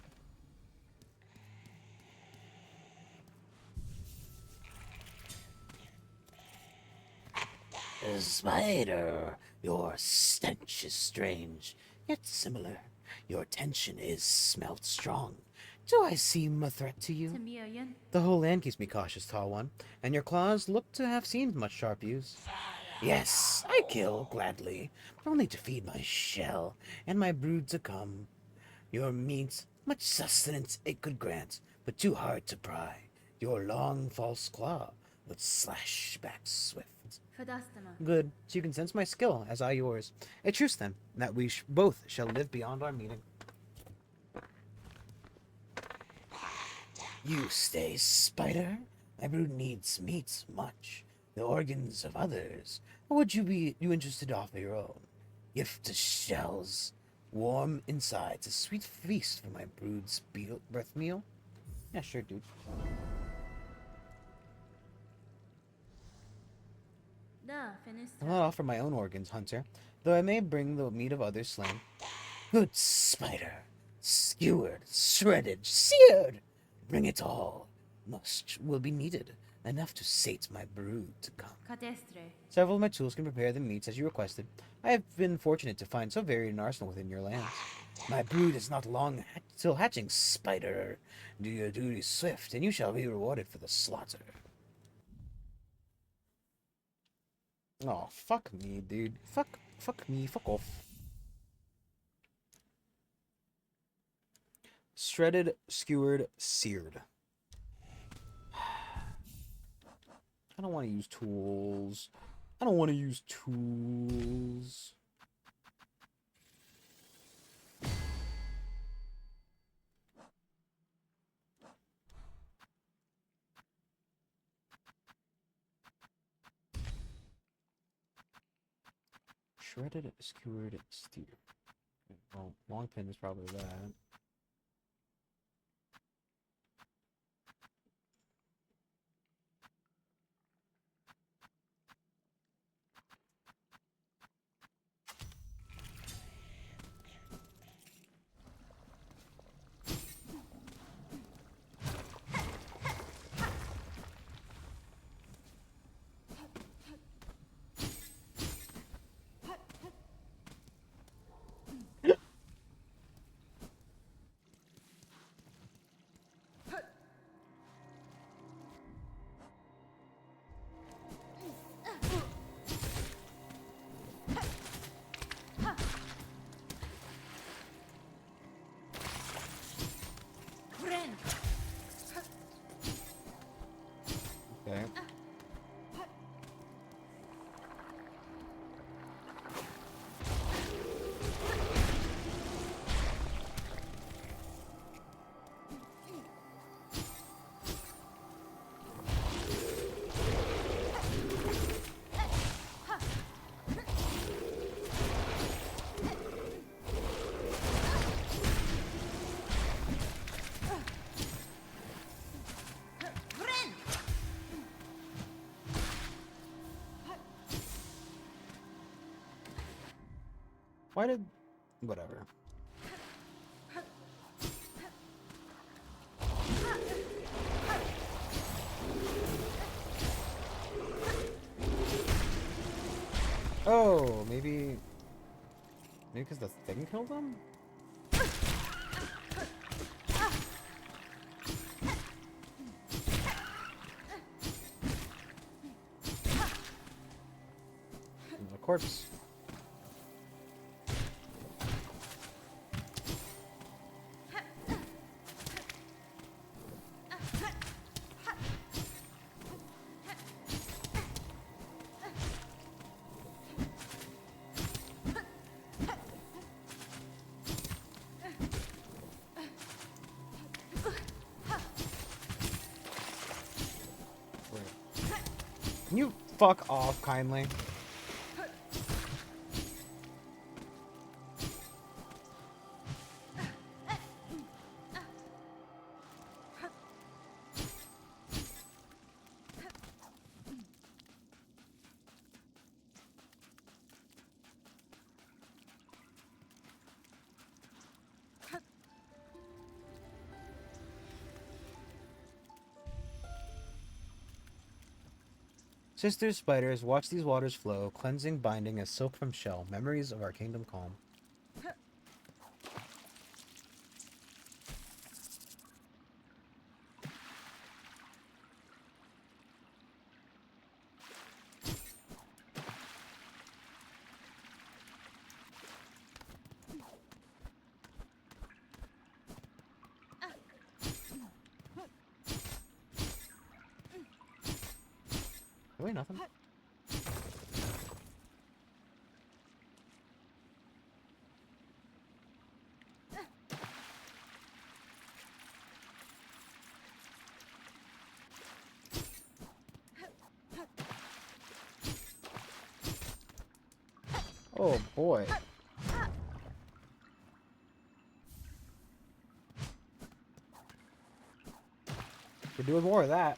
Spider, your stench is strange, yet similar. Your tension is smelt strong. Do I seem a threat to you? The whole land keeps me cautious, tall one, and your claws look to have seen much sharp use. Yes, I kill gladly, but only to feed my shell and my brood to come. Your meat, much sustenance it could grant, but too hard to pry. Your long false claw would slash back swift. Good, so you can sense my skill, as I yours. A truce then, that we both shall live beyond our meeting. You stay, spider. My brood needs meat much, the organs of others. Or would you interested to offer your own? Gift of shells, warm insides, a sweet feast for my brood's birth meal? Yeah, sure, dude. I'll not offer my own organs, hunter, though I may bring the meat of others slain. Good spider, skewered, shredded, seared. Bring it all. Much will be needed, enough to sate my brood to come. Several of my tools can prepare the meats as you requested. I have been fortunate to find so varied an arsenal within your lands. My brood is not long till hatching, spider. Do your duty swift, and you shall be rewarded for the slaughter. Oh, fuck me, dude. Fuck me, fuck off. Shredded, skewered, seared. I don't want to use tools. I don't want to use tools. Shredded, skewered, seared. Well, long pin is probably that. Okay. Why did... Whatever. Oh, maybe... Maybe because the thing killed him? A corpse. Can you fuck off kindly? Sisters, spiders, watch these waters flow, cleansing, binding as silk from shell, memories of our kingdom calm. Wait, nothing. Oh boy. We're doing more of that.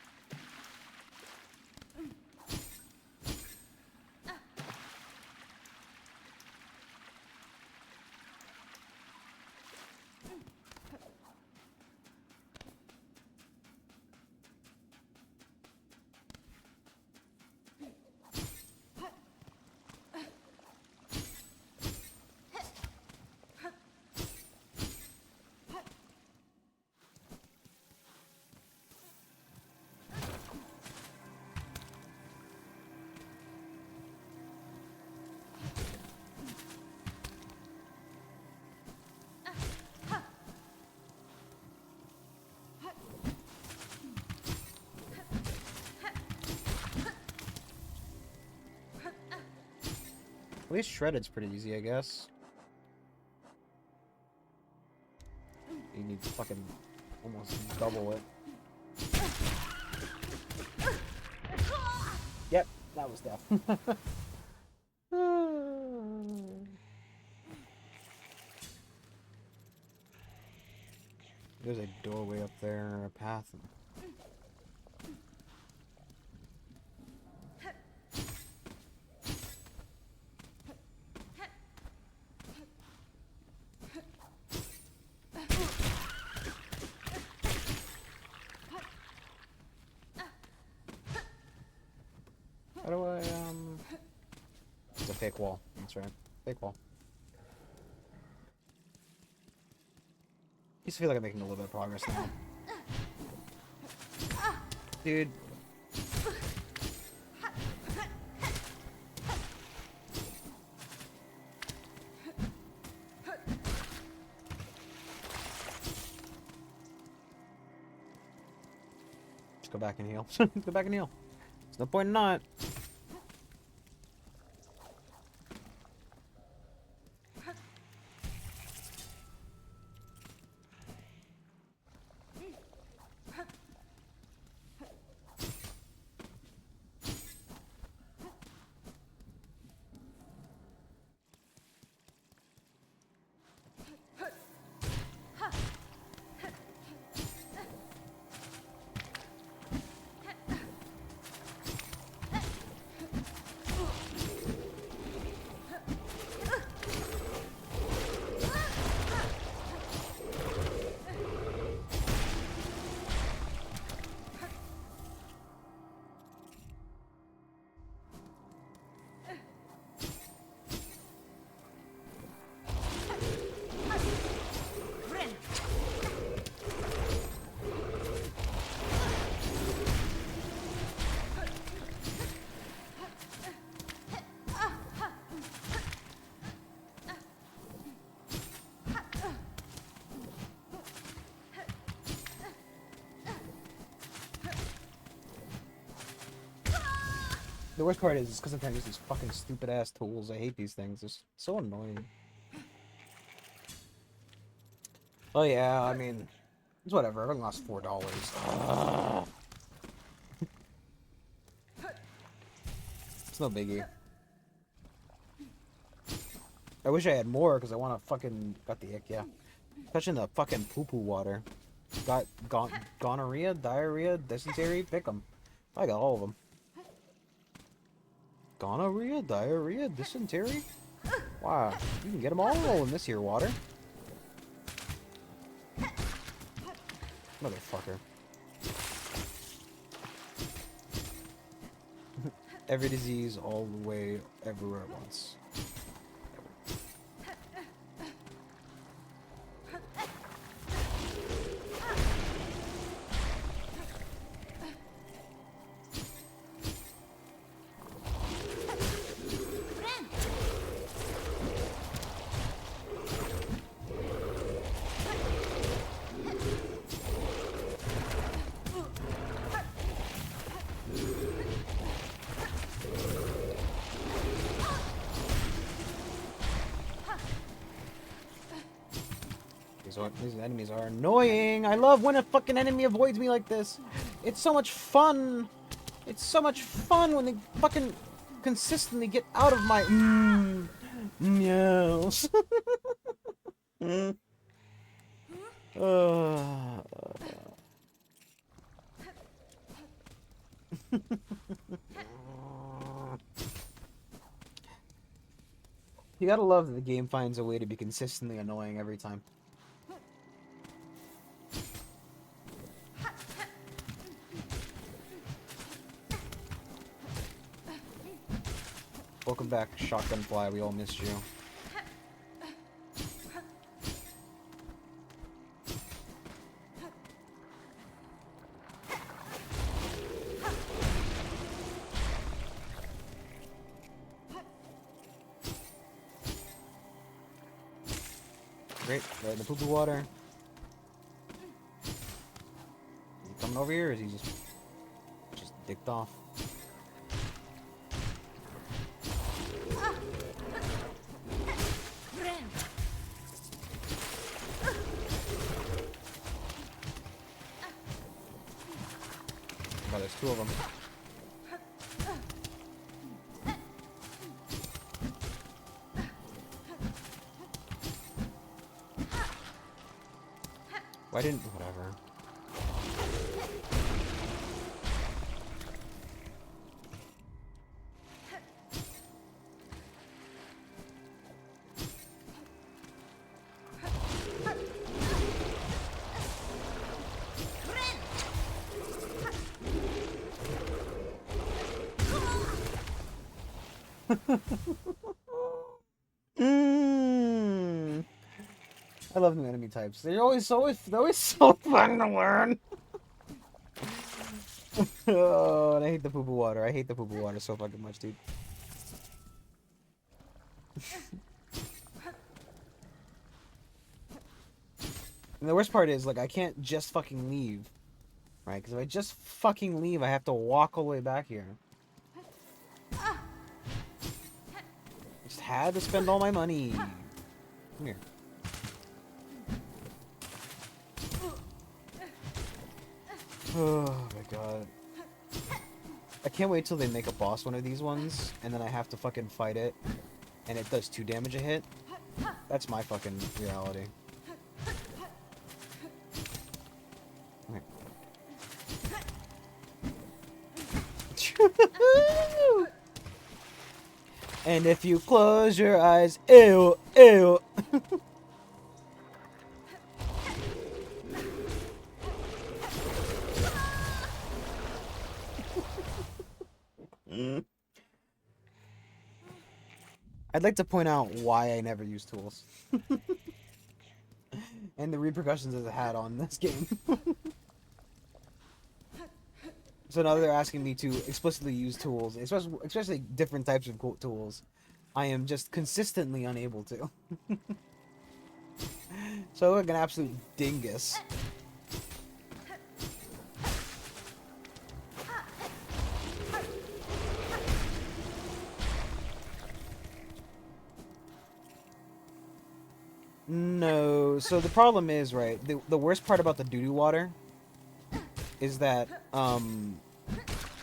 At least shredded's pretty easy, I guess. You need to fucking almost double it. Yep, that was death. There's a doorway up there, a path. How do I, It's a fake wall. That's right. Fake wall. I feel like I'm making a little bit of progress now. Dude. Just go back and heal. Go back and heal. There's no point in not. The worst part is because I'm trying to use these fucking stupid ass tools. I hate these things. They're so annoying. Oh yeah, I mean, it's whatever. Everything lost $4. It's no biggie. I wish I had more because I want to fucking got the ick. Yeah, touching the fucking poo poo water. Got gonorrhea, diarrhea, dysentery. Pick them. I got all of them. Gonorrhea, diarrhea, dysentery? Wow, you can get them all in this here water. Motherfucker. Every disease, all the way, everywhere at once. These enemies are annoying. I love when a fucking enemy avoids me like this. It's so much fun. It's so much fun when they fucking consistently get out of my... Yes. uh, you gotta love that the game finds a way to be consistently annoying every time. Welcome back, Shotgun Fly. We all missed you. Great, right in the poo-poo water. Is he coming over here, or is he just dicked off? Oh, there's two of them. Why didn't... whatever. Mm. I love new enemy types. They're always so fun to learn. Oh, and I hate the poo-poo water. I hate the poo-poo water so fucking much, dude. And the worst part is, like, I can't just fucking leave. Right? Because if I just fucking leave, I have to walk all the way back here. Just had to spend all my money. Come here. Oh my god. I can't wait till they make a boss one of these ones, and then I have to fucking fight it, and it does 2 damage a hit. That's my fucking reality. Come here. And if you close your eyes, ew, ew. I'd like to point out why I never use tools. And the repercussions it had on this game. So now they're asking me to explicitly use tools, especially different types of tools. I am just consistently unable to. So I look like an absolute dingus. No, so the problem is, right, the worst part about the doo-doo water is that,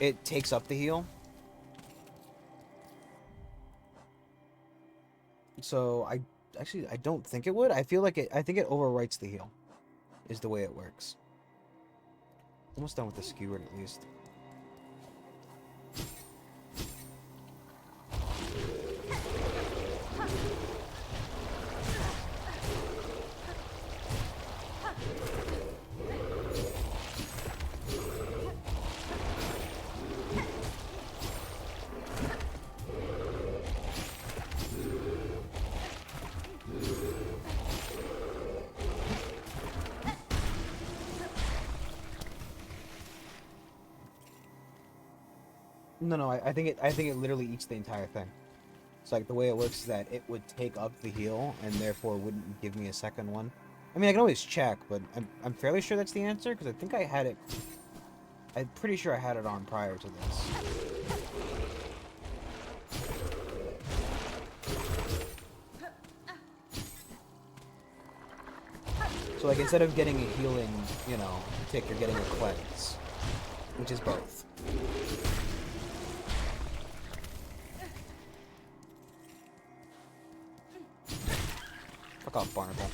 it takes up the heal. So, I don't think it would. I think it overwrites the heal, is the way it works. Almost done with the skewer, at least. No, I think it literally eats the entire thing. It's like the way it works is that it would take up the heal and therefore wouldn't give me a second one. I mean, I can always check, but I'm fairly sure that's the answer because I think I had it. I'm pretty sure I had it on prior to this. So like instead of getting a healing, you know, tick, you're getting a cleanse, which is both. Fuck off, Barnacle.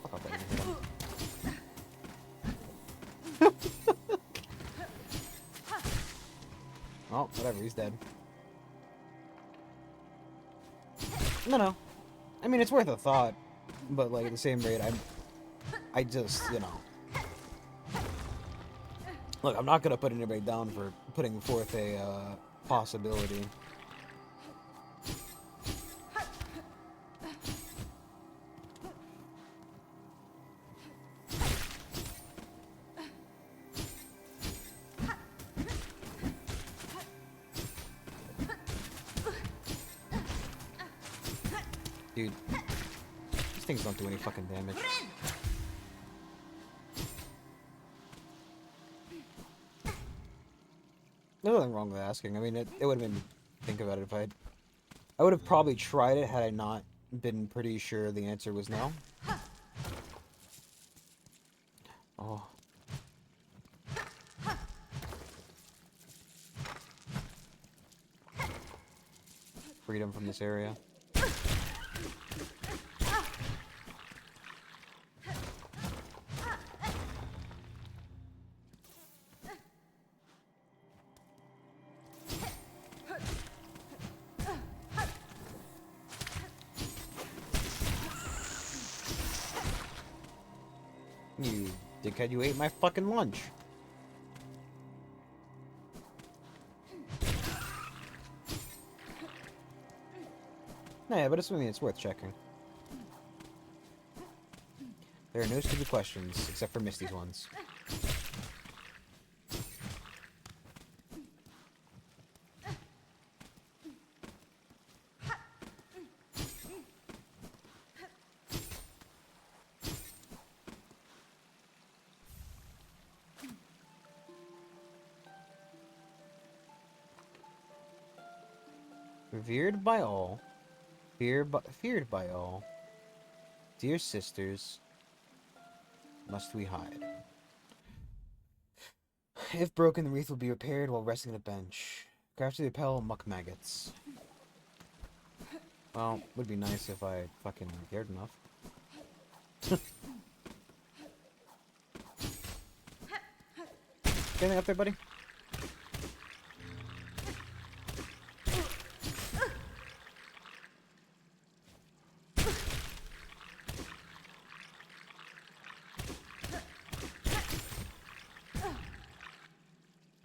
Fuck off, I didn't hit him. Oh, whatever, he's dead. No. I mean, it's worth a thought, but, like, at the same rate, I just, you know. Look, I'm not gonna put anybody down for putting forth a, possibility. Dude, these things don't do any fucking damage. There's nothing wrong with asking. I mean, it would have made me think about it if I would have probably tried it had I not been pretty sure the answer was no. Oh. Freedom from this area. You dickhead, you ate my fucking lunch. Yeah, but it's worth checking. There are no stupid questions, except for Misty's ones. Revered by all, feared by all, dear sisters, must we hide. If broken, the wreath will be repaired while resting on a bench. Crafted the apparel, muck maggots. Well, would be nice if I fucking cared enough. Anything up there, buddy?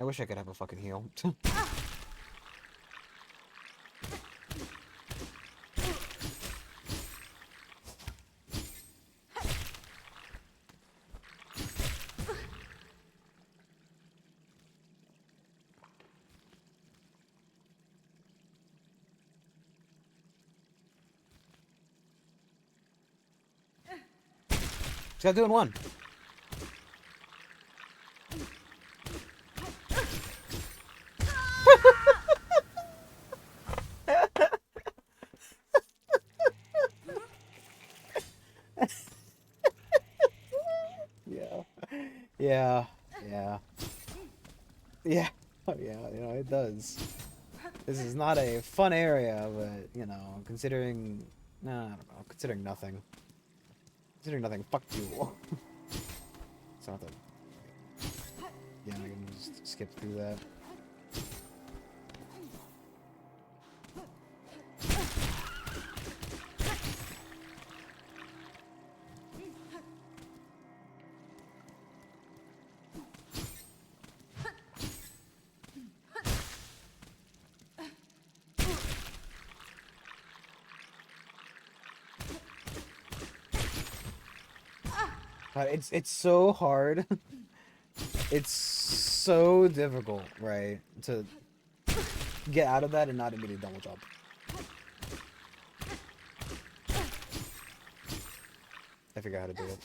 I wish I could have a fucking heal. Just gotta do it in one. Yeah. Yeah. Oh, yeah, you know, it does. This is not a fun area, but, you know, considering... I don't know. Considering nothing. Considering nothing, fuck you. It's not that... Yeah, I can just skip through that. It's so hard. It's so difficult, right, to get out of that and not immediately double jump. I figure out how to do it.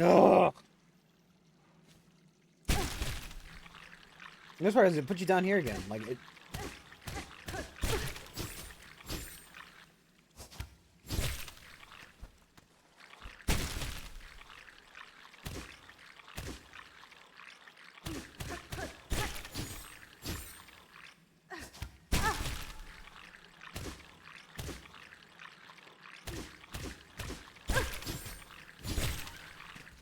Ugh. And this part is it put you down here again. Like it.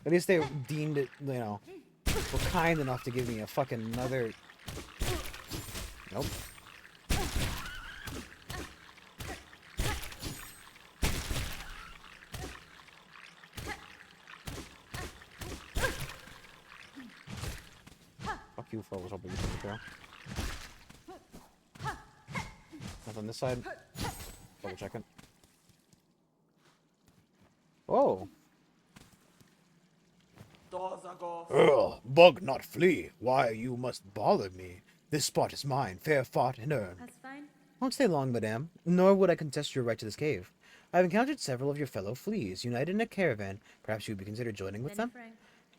At least they deemed it, you know, were kind enough to give me a fucking another. Nope. Fuck you, fellas. Hoping you can throw. Nothing on this side. Double checking. Oh. Ugh, bug not flee. Why you must bother me? This spot is mine, fair fought and earned. That's fine. Won't stay long, madame, nor would I contest your right to this cave. I have encountered several of your fellow fleas, united in a caravan. Perhaps you would be considered joining with them? Frank.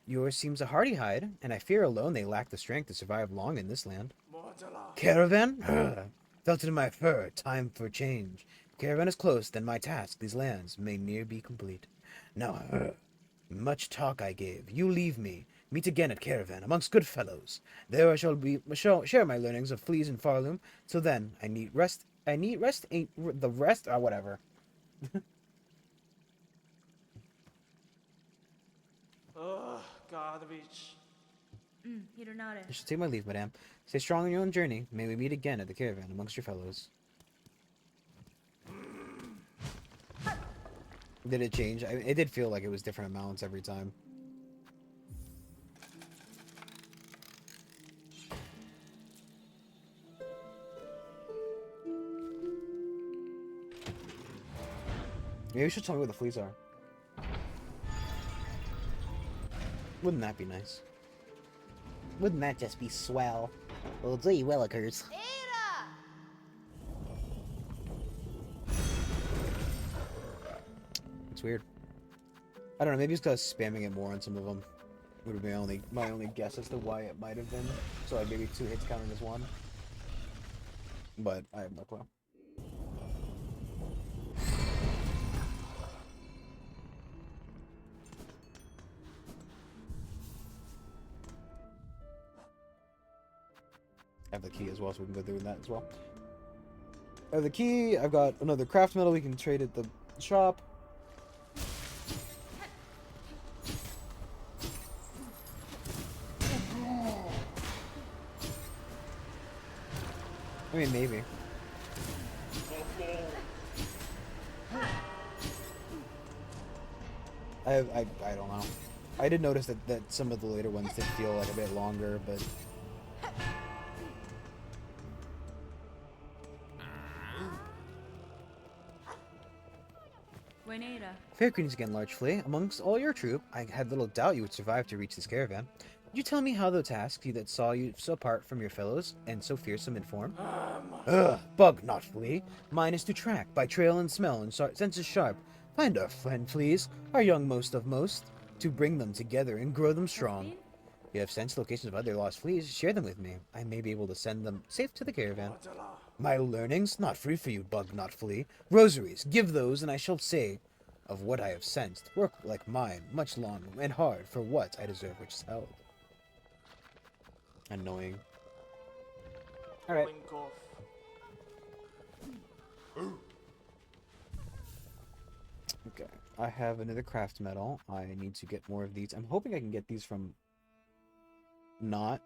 Yours seems a hardy hide, and I fear alone they lack the strength to survive long in this land. Caravan? Ugh. Felt it in my fur. Time for change. Caravan is close, then my task, these lands, may near be complete. Now, much talk I gave. You leave me. Meet again at Caravan, amongst good fellows. There I shall share my learnings of fleas and Farloom. Till then, I need rest. Ain't the rest. Whatever. Ugh, garbage. You don't know I shall take my leave, madame. Stay strong on your own journey. May we meet again at the Caravan, amongst your fellows. Did it change? It did feel like it was different amounts every time. Maybe you should tell me where the fleas are. Wouldn't that be nice? Wouldn't that just be swell? Well, gee willikers. It's weird. I don't know, maybe it's because spamming it more on some of them would be my only guess as to why it might have been. So like maybe 2 hits counted as 1. But I have no clue. I have the key as well, so we can go through that as well. I have the key. I've got another craft metal we can trade at the shop. I mean, maybe. I don't know. I did notice that some of the later ones did feel like a bit longer, but Juanita. fair greetings again, large flea. Amongst all your troop, I had little doubt you would survive to reach this caravan. Would you tell me how the tasks you that saw you so apart from your fellows and so fearsome in form? Bug not flea. Mine is to track by trail and smell and senses sharp. Find our friend fleas, our young most of most, to bring them together and grow them strong. If you have sense locations of other lost fleas, share them with me. I may be able to send them safe to the caravan. My learnings, not free for you, bug not flea. Rosaries, give those, and I shall say of what I have sensed. Work like mine, much long and hard for what I deserve which is held. Annoying. Alright. Blink off. Okay. I have another craft metal. I need to get more of these. I'm hoping I can get these from not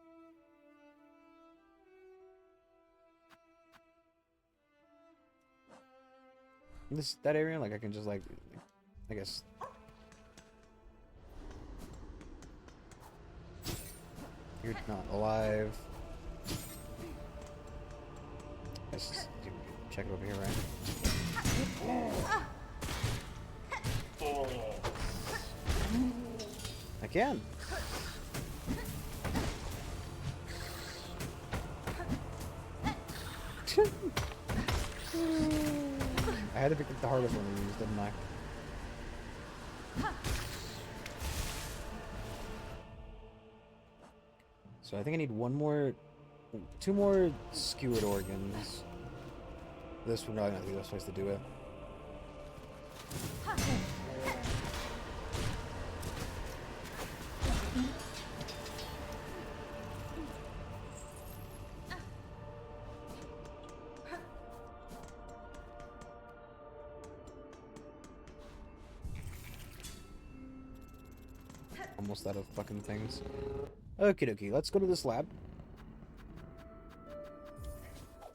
that area. Like I can just like I guess you're not alive. Let's just check it over here, right? I can. I had to pick the hardest one to use, didn't I? So I think I need two more skewered organs. This would probably not be the best place to do it. Almost out of fucking things. Okie dokie, let's go to this lab.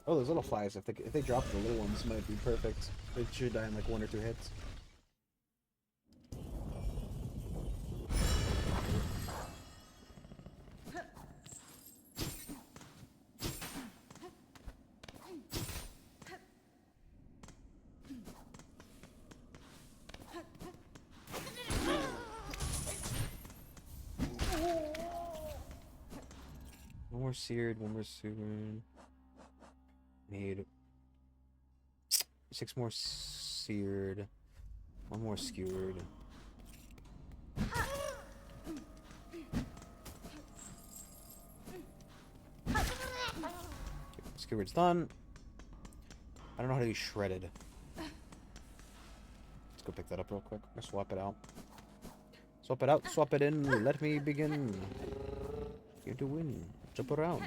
Oh, those little flies, if they drop the little ones, might be perfect. They should die in like 1 or 2 hits. One more seared, one more seared. Need 6 more seared, 1 more skewered. Skewered's done. I don't know how to do shredded. Let's go pick that up real quick. Or swap it out. Swap it out, swap it in. Let me begin. Here to win. Jump around.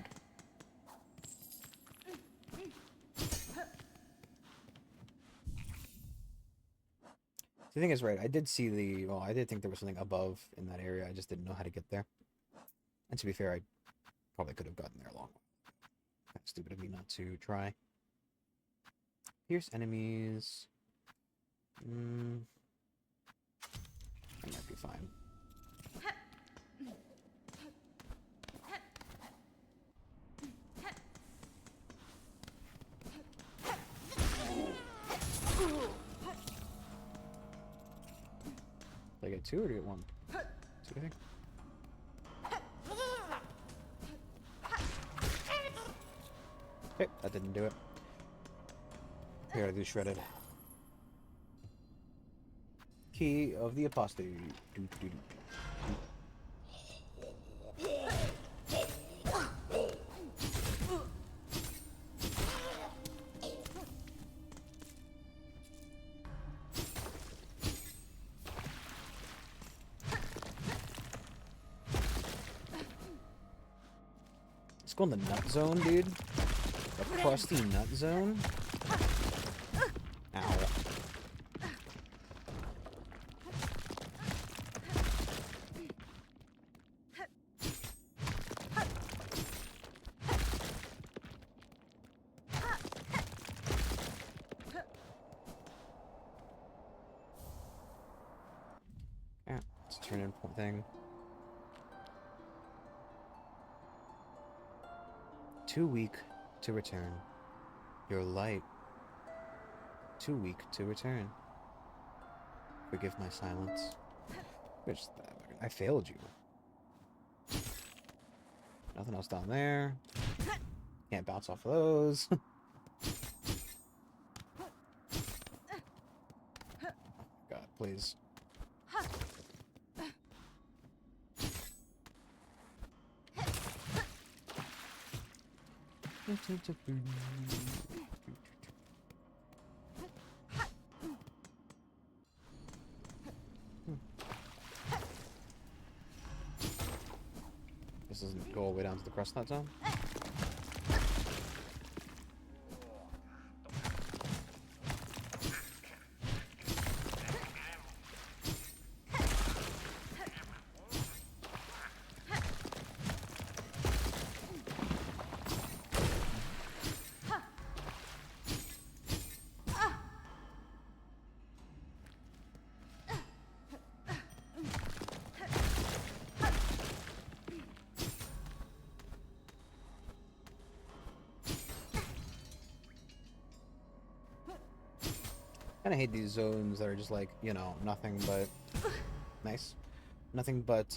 The thing is, right, I did see well, I did think there was something above in that area. I just didn't know how to get there. And to be fair, I probably could have gotten there a long way. Kind of stupid of me not to try. Pierce enemies. That might be fine. Did I get 2 or did I get 1? 2, I think. Okay, that didn't do it. We gotta do shredded. Key of the apostate. Let's go in the nut zone, dude. The crusty nut zone. Ow. Yeah, it's a turn-in point thing. Too weak to return. Your light. Too weak to return. Forgive my silence. Which, I failed you. Nothing else down there. Can't bounce off of those. God, please. This doesn't go all the way down to the crust nut zone. I hate these zones that are just like, you know, nothing but nice. Nothing but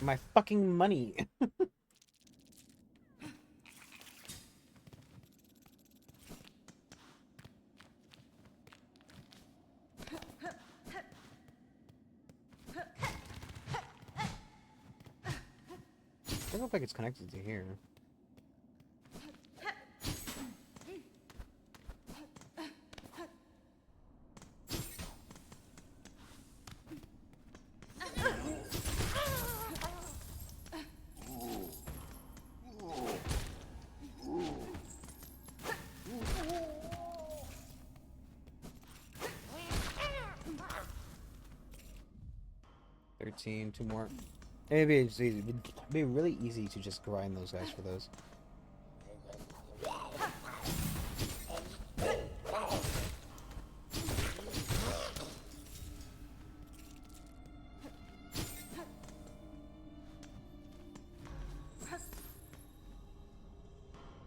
My fucking money. Doesn't look like it's connected to here. Two more. Maybe it's easy. It'd be really easy to just grind those guys for those.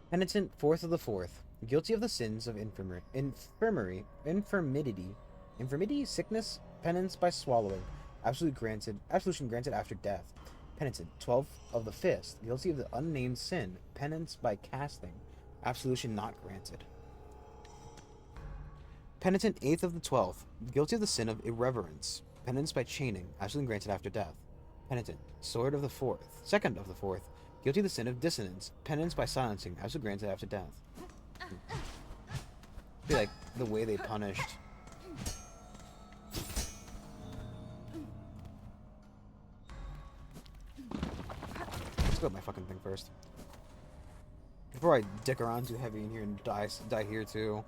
Penitent, fourth of the fourth, guilty of the sins of infirmity, sickness, penance by swallowing, absolution granted after death. Penitent, 12th of the fifth, guilty of the unnamed sin, penance by casting, absolution not granted. Penitent, 8th of the 12th, guilty of the sin of irreverence, penance by chaining, absolution granted after death. Penitent, sword of the 4th, 2nd of the 4th, guilty of the sin of dissonance, penance by silencing, absolution granted after death. I feel like the way they punished. Let's go with my fucking thing first. Before I dick around too heavy in here and die here too.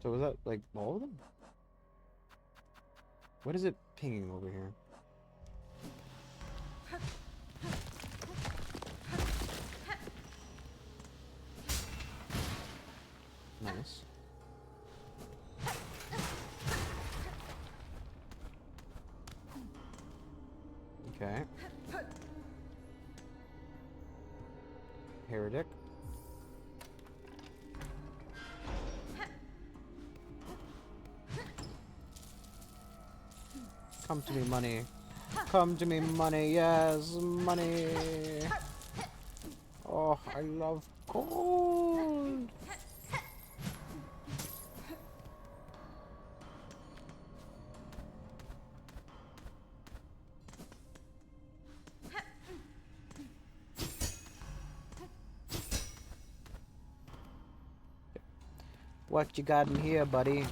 So was that like all of them? What is it pinging over here? Nice. Okay. Heretic. Come to me, money. Come to me, money. Yes, money. Oh, I love gold. What you got in here, buddy?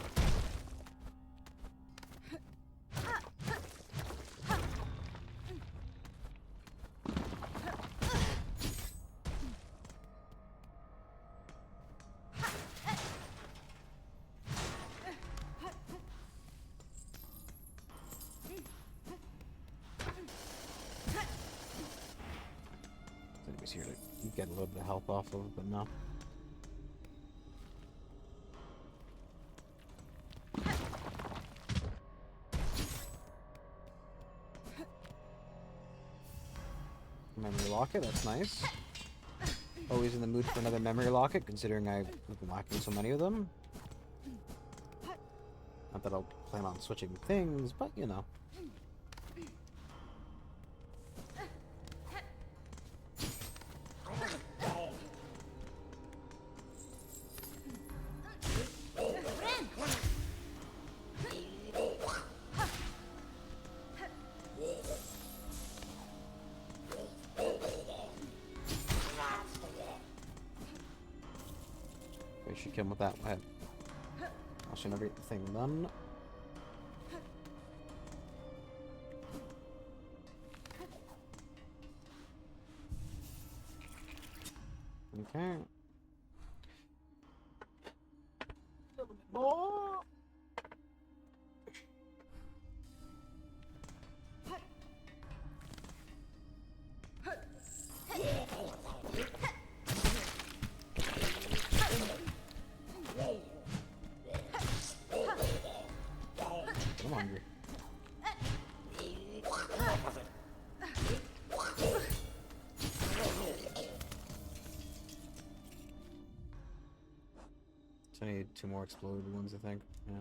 Anyways, here to get a little bit of health off of, but no. Memory locket, that's nice. Always in the mood for another memory locket, considering I've been lacking so many of them. Not that I'll plan on switching things, but you know. We should kill him with that. Go ahead. I should never get the thing done. Okay. A little bit more. I'm hungry. So I need 2 more exploded ones, I think. Yeah.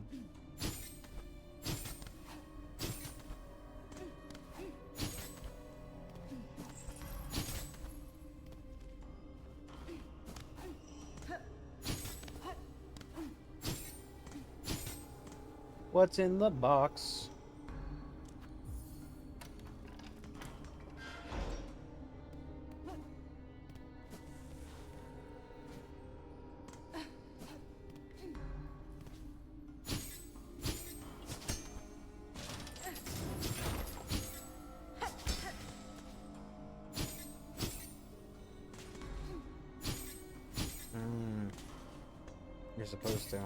What's in the box? You're supposed to.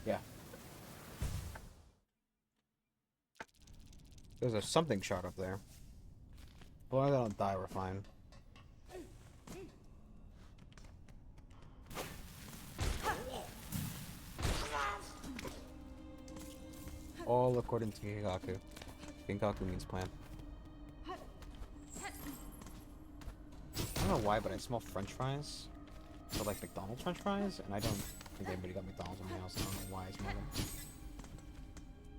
Yeah. There's a something shot up there. As long as I don't die, we're fine. All according to Kinkaku. Kinkaku means plan. I don't know why, but I smell French fries. So like McDonald's French fries, and I don't think anybody got McDonald's in my house. I don't know why I smell them.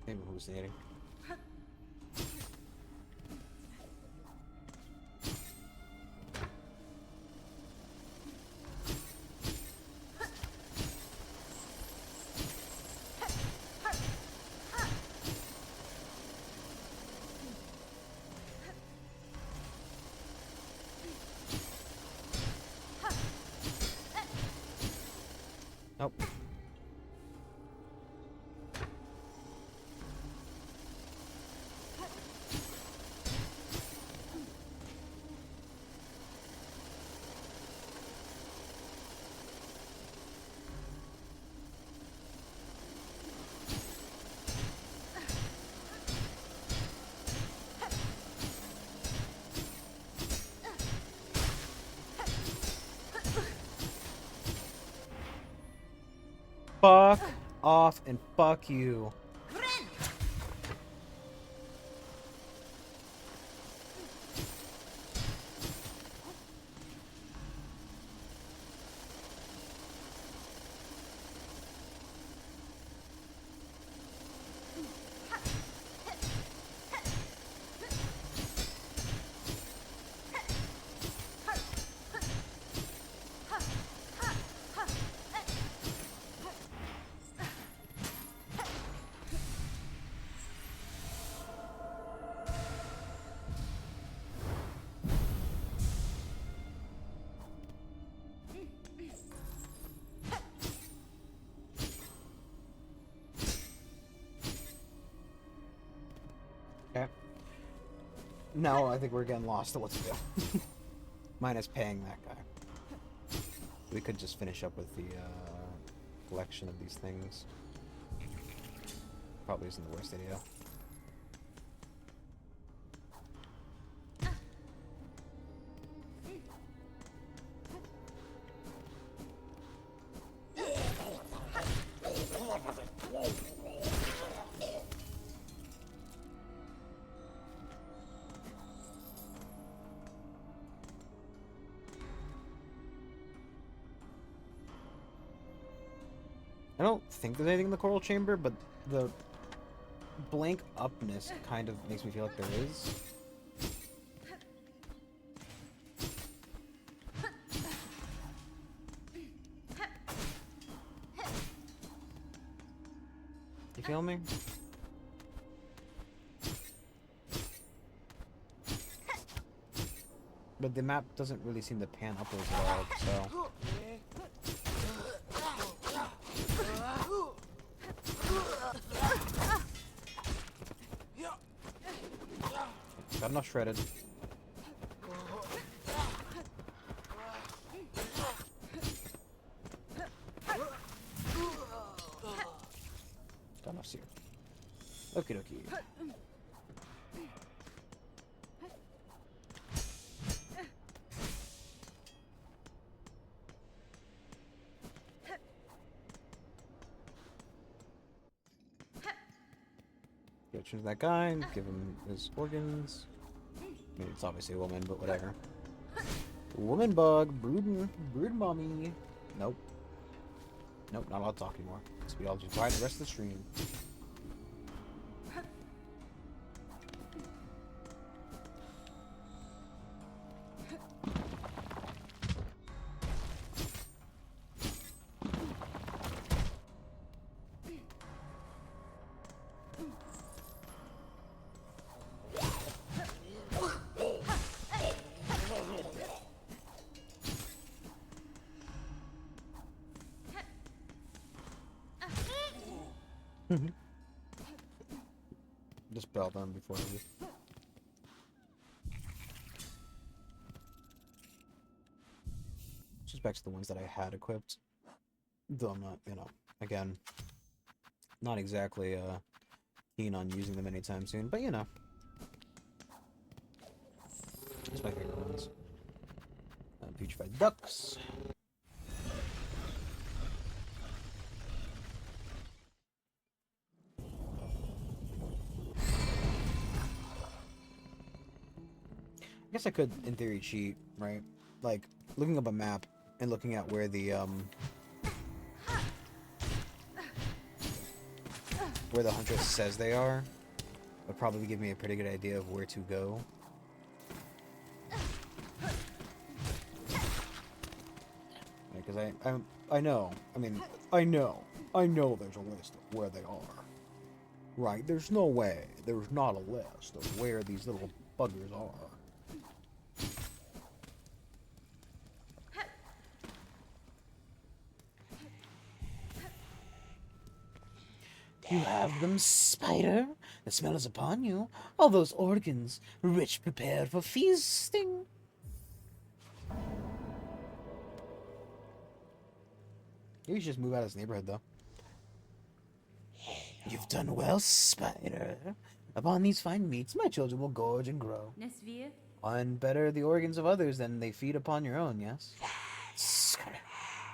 Maybe hallucinating. Nope. Fuck off and fuck you. Now I think we're getting lost to what to do. Minus paying that guy. We could just finish up with the collection of these things. Probably isn't the worst idea. I don't think there's anything in the coral chamber, but the blank upness kind of makes me feel like there is. You feel me? But the map doesn't really seem to pan upwards at all, so... Got enough shredded. Got enough sear. Okie dokie. Go change that guy and give him his organs. I mean, it's obviously a woman, but whatever. Woman bug, brood mommy. Nope. Nope, not allowed to talk anymore. So we all just buy the rest of the stream. Just bell them before I leave. Just back to the ones that I had equipped. Though I'm not, you know, again, not exactly keen on using them anytime soon, but you know. That's my favorite ones. Putrefied ducks. I guess I could, in theory, cheat, right? Like, looking up a map and looking at where the huntress says they are would probably give me a pretty good idea of where to go. Because I know, I mean, I know there's a list of where they are. Right? There's no way there's not a list of where these little buggers are. You have them, spider. The smell is upon you. All those organs, rich prepared for feasting. Maybe we should just move out of this neighborhood, though. You've done well, spider. Upon these fine meats, my children will gorge and grow. Nesvir? On better the organs of others than they feed upon your own, yes?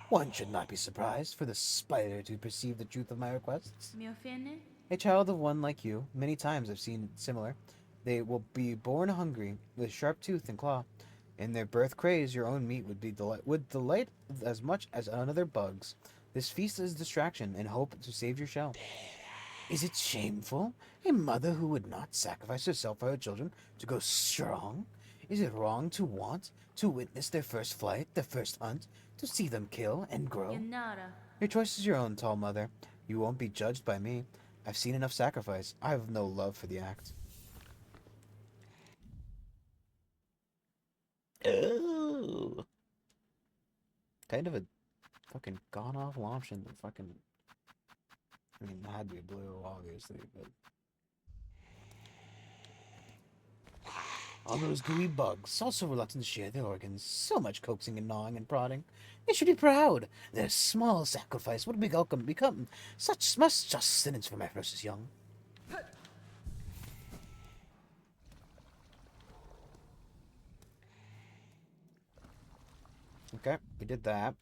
One should not be surprised for the spider to perceive the truth of my requests. Miofene? A child of one like you, many times I've seen similar. They will be born hungry, with sharp tooth and claw. In their birth craze, your own meat would delight as much as another bug's. This feast is distraction and hope to save your shell. Is it shameful? A mother who would not sacrifice herself for her children to go strong? Is it wrong to want to witness their first flight, their first hunt, to see them kill and grow? Yanara? Your choice is your own, tall mother. You won't be judged by me. I've seen enough sacrifice. I have no love for the act. Oh. Kind of a fucking god-awful option to fucking... I mean, it had to be blue, obviously, but... All those gooey bugs, so reluctant to share their organs, so much coaxing and gnawing and prodding. They should be proud. Their small sacrifice would become such much sustenance for my precious young. Okay, we did that.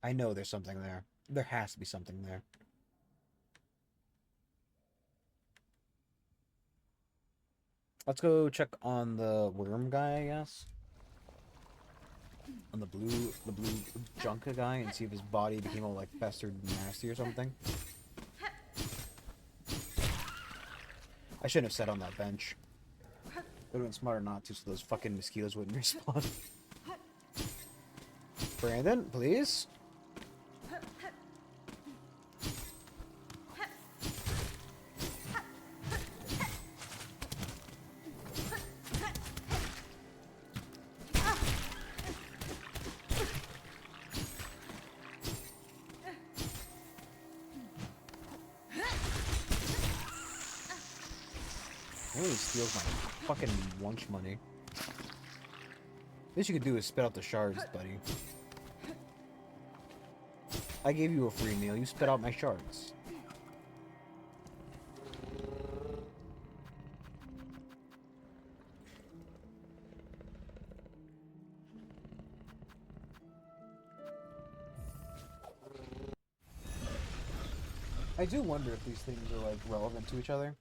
I know there's something there. There has to be something there. Let's go check on the worm guy, I guess. On the blue Junka guy and see if his body became all like festered and nasty or something. I shouldn't have sat on that bench. Would have been smarter not to, so those fucking mosquitoes wouldn't respawn. Brandon, please. Really steals my fucking lunch money. Least you could do is spit out the shards, buddy. I gave you a free meal, you spit out my shards. I do wonder if these things are like relevant to each other.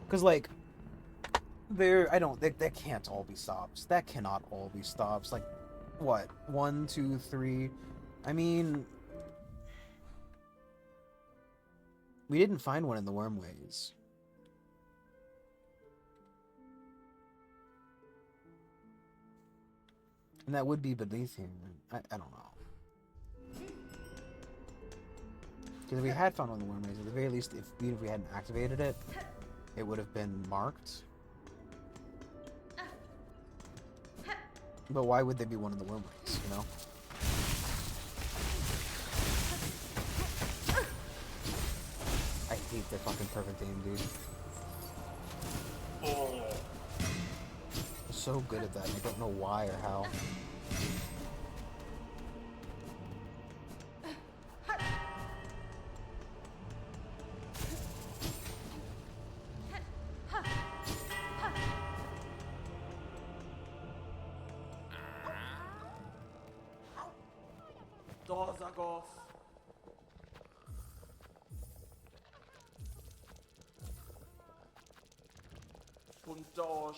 Cause like, that can't all be stops. That cannot all be stops. Like, what? 1, 2, 3. I mean, we didn't find one in the wormways. And that would be beneath him. I don't know. Because if we had found one in the wormways, at the very least, even if we hadn't activated it, it would have been marked. But why would they be one of the wormways, you know? I hate their fucking perfect aim, dude. Oh. I'm so good at that, and I don't know why or how. Dozagov. Puntosh.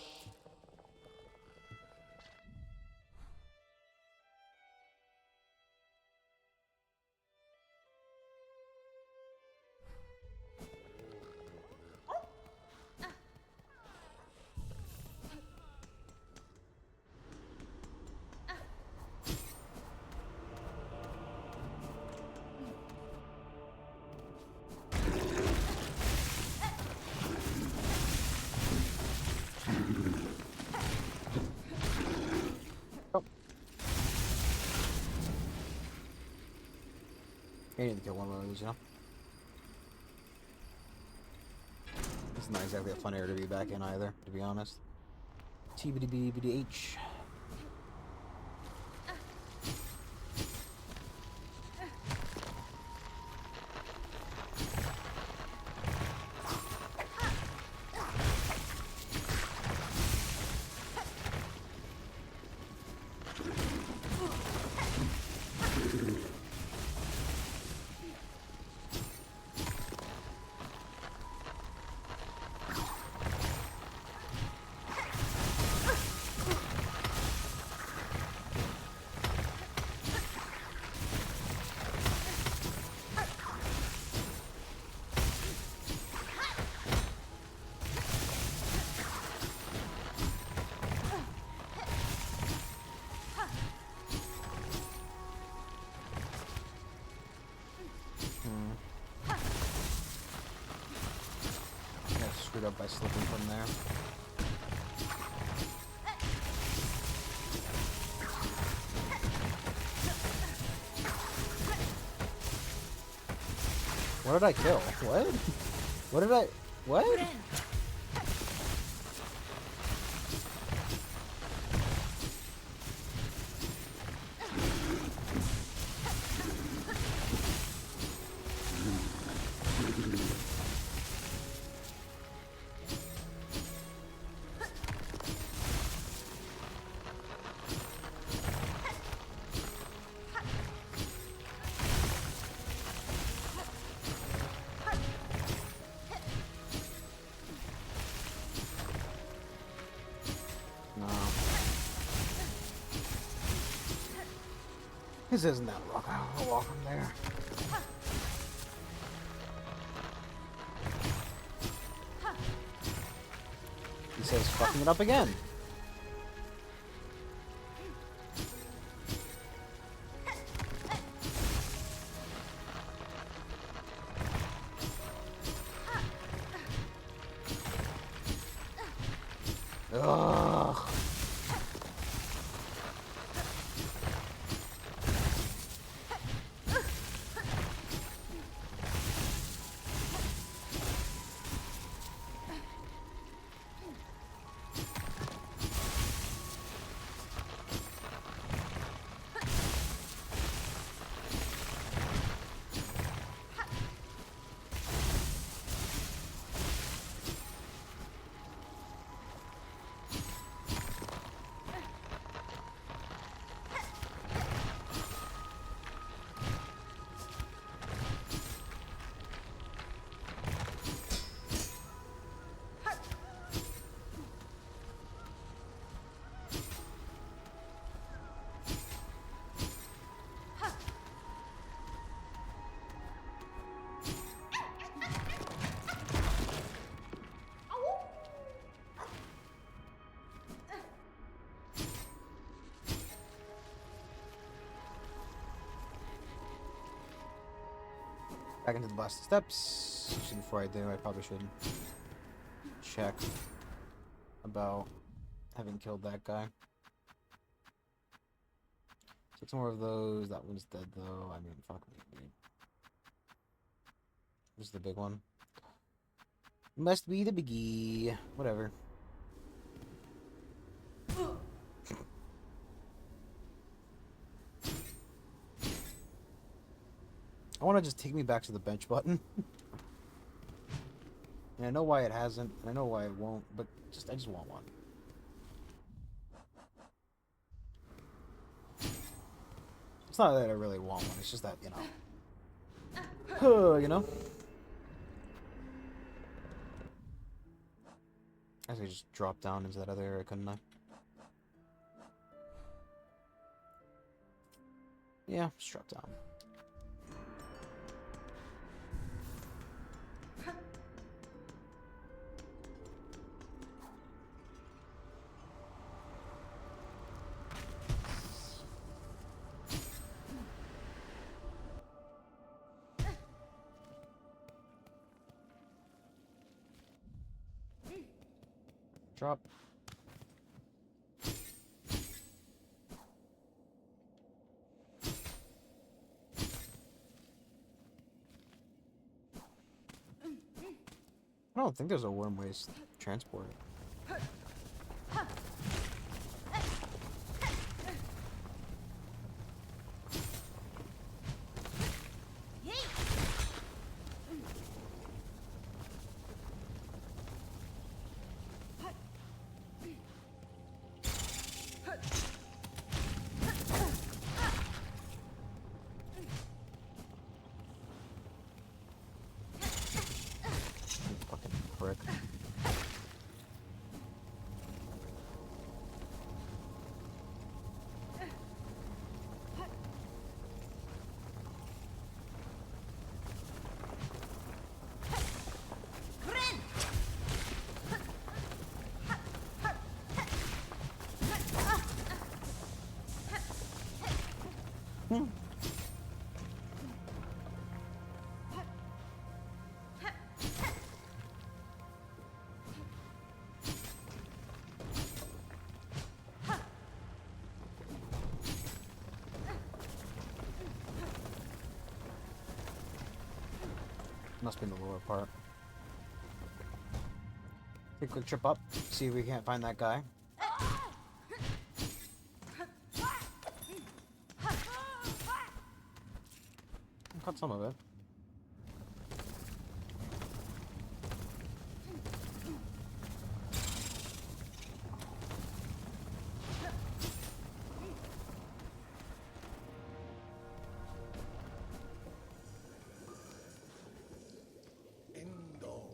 You need to kill one of those, you know? It's not exactly a fun area to be back in either, to be honest. TBDBBDH. Got screwed up by slipping from there. What did I kill? What? What did I... What? Put in. No. This isn't that rock. I'll walk from there. He says fucking it up again. Ugh. Back into the last steps. Actually, before I do, I probably should check about having killed that guy. Six more of those. That one's dead, though. I mean, fuck me, dude. This is the big one. Must be the biggie. Whatever. I want to just take me back to the bench button. And I know why it hasn't, and I know why it won't, but I just want one. It's not that I really want one, it's just that, you know. You know? I could just drop down into that other area, couldn't I? Yeah, just drop down. Drop. I don't think there's a worm waste transport. Fucking prick. Must be in the lower part. Take a quick trip up, see if we can't find that guy. Cut some of it.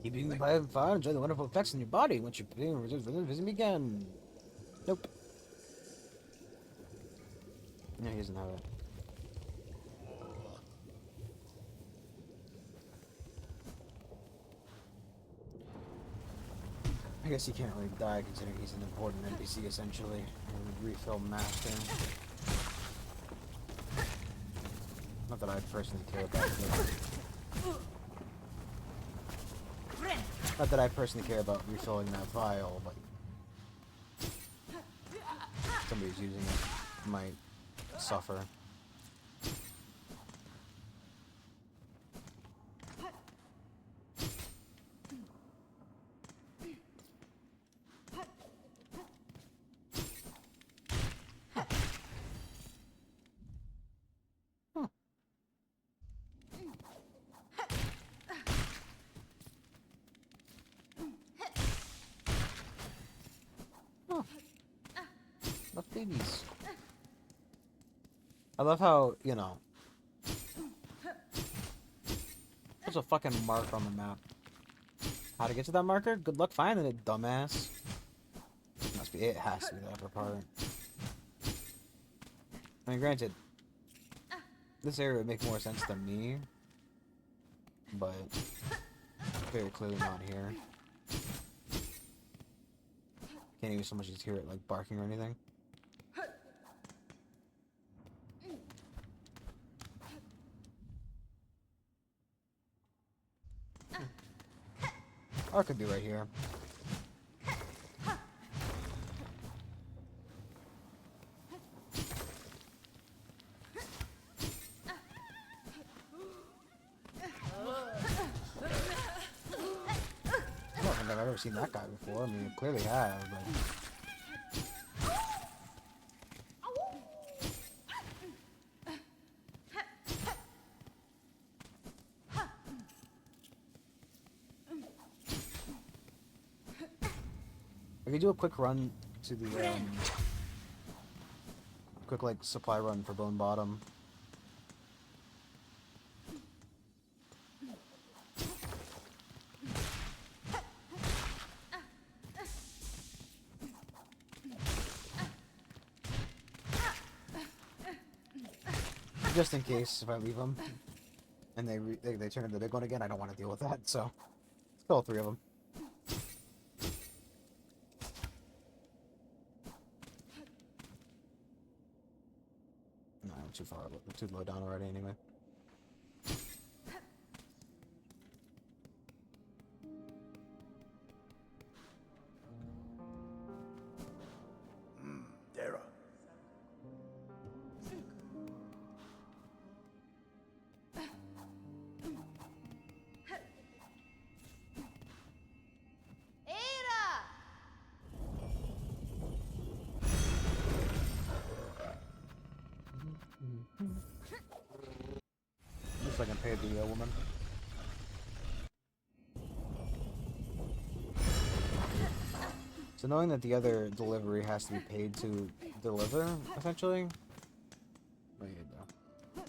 Keeping the by fire, enjoy the wonderful effects in your body. Once you're feeling reserved, visit me again. Nope. No, he doesn't have it. I guess he can't really die considering he's an important NPC essentially. A refill master. Not that I personally care about it. Not that I personally care about refilling that vial, but somebody's using it might suffer. Love babies. I love how, you know, there's a fucking mark on the map. How to get to that marker? Good luck finding it, dumbass. Must be, it has to be the upper part. I mean, granted, this area would make more sense to me, but very clearly not here. Can't even so much as hear it like barking or anything. Or it could be right here. I don't think I've ever seen that guy before. I mean, I clearly have, but... We could do a quick run to the, quick, like, supply run for Bone Bottom. Just in case, if I leave them, and they turn into the big one again, I don't want to deal with that, so... Let's kill all three of them. No, I'm too far, I'm too low down already anyway. Dara. Looks like I paid the woman. So knowing that the other delivery has to be paid to deliver, essentially. What do you do?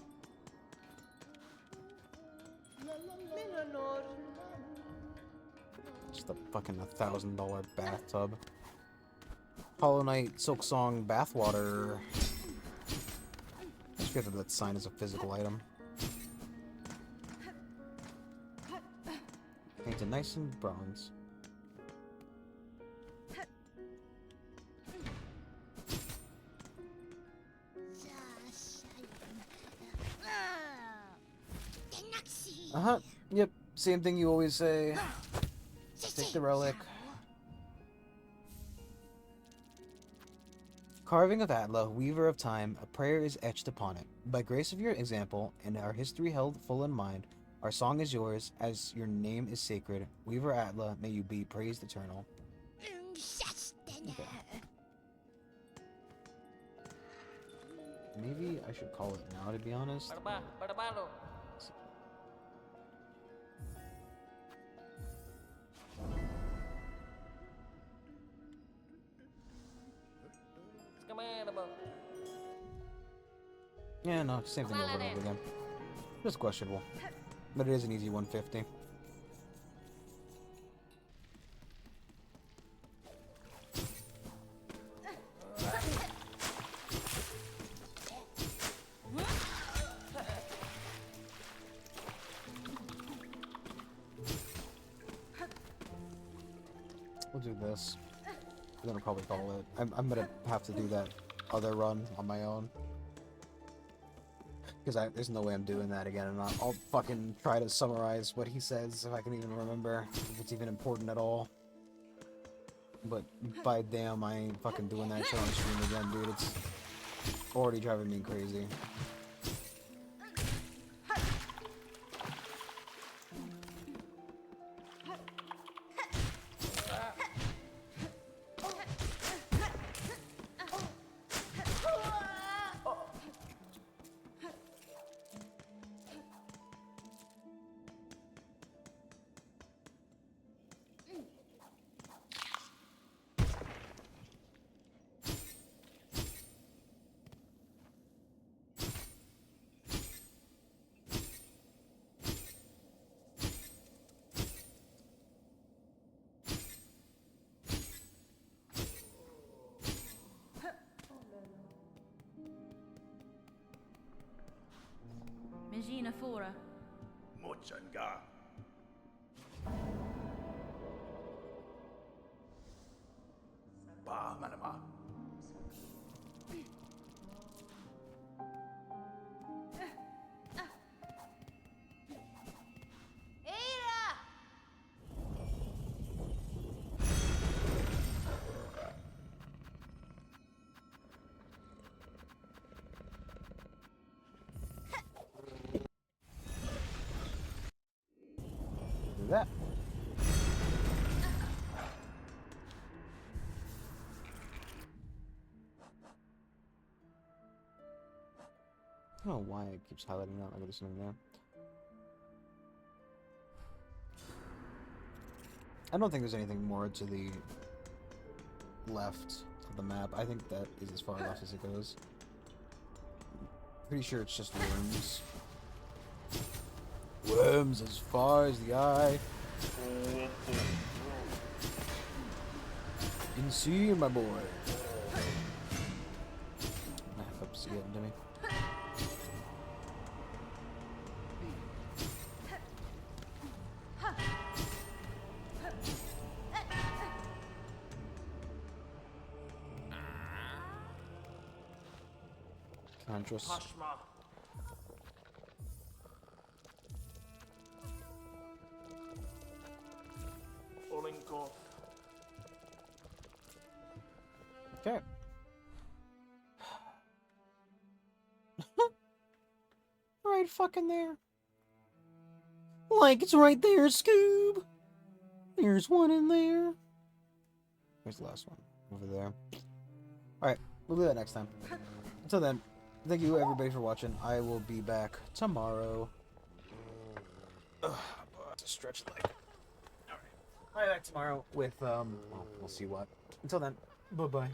Just a fucking $1,000 bathtub. Hollow Knight Silksong bathwater. It's good that that sign is a physical item. Painted nice in bronze. Uh-huh. Yep. Same thing you always say. Take the relic. Carving of Atla, weaver of time, a prayer is etched upon it. By grace of your example, and our history held full in mind, Our song is yours, as your name is sacred. Weaver Atla, may you be praised eternal. Okay. Maybe I should call it now, to be honest. Yeah, no, same thing over and over again. Just questionable. But it is an easy 150. We'll do this. Then I'll probably call it. I'm gonna have to do that other run on my own. Because there's no way I'm doing that again, and I'll fucking try to summarize what he says if I can even remember, if it's even important at all. But by damn, I ain't fucking doing that shit on stream again, dude. It's already driving me crazy. Magina Fora. Mochanga. Ba manama. Do that. I don't know why it keeps highlighting that like there's something there. I don't think there's anything more to the left of the map. I think that is as far left as it goes. Pretty sure it's just worms. Worms as far as the eye can see, my boy. My hiccups getting to me. Contras. Hashma. Olinko. Okay. Right fucking there. Like it's right there, Scoob. There's one in there. Here's the last one. Over there. Alright, we'll do that next time. Until then, thank you everybody for watching. I will be back tomorrow. Ugh, I'll have to stretch the leg. Alright. I'll be back tomorrow with, well, we'll see what. Until then, bye-bye.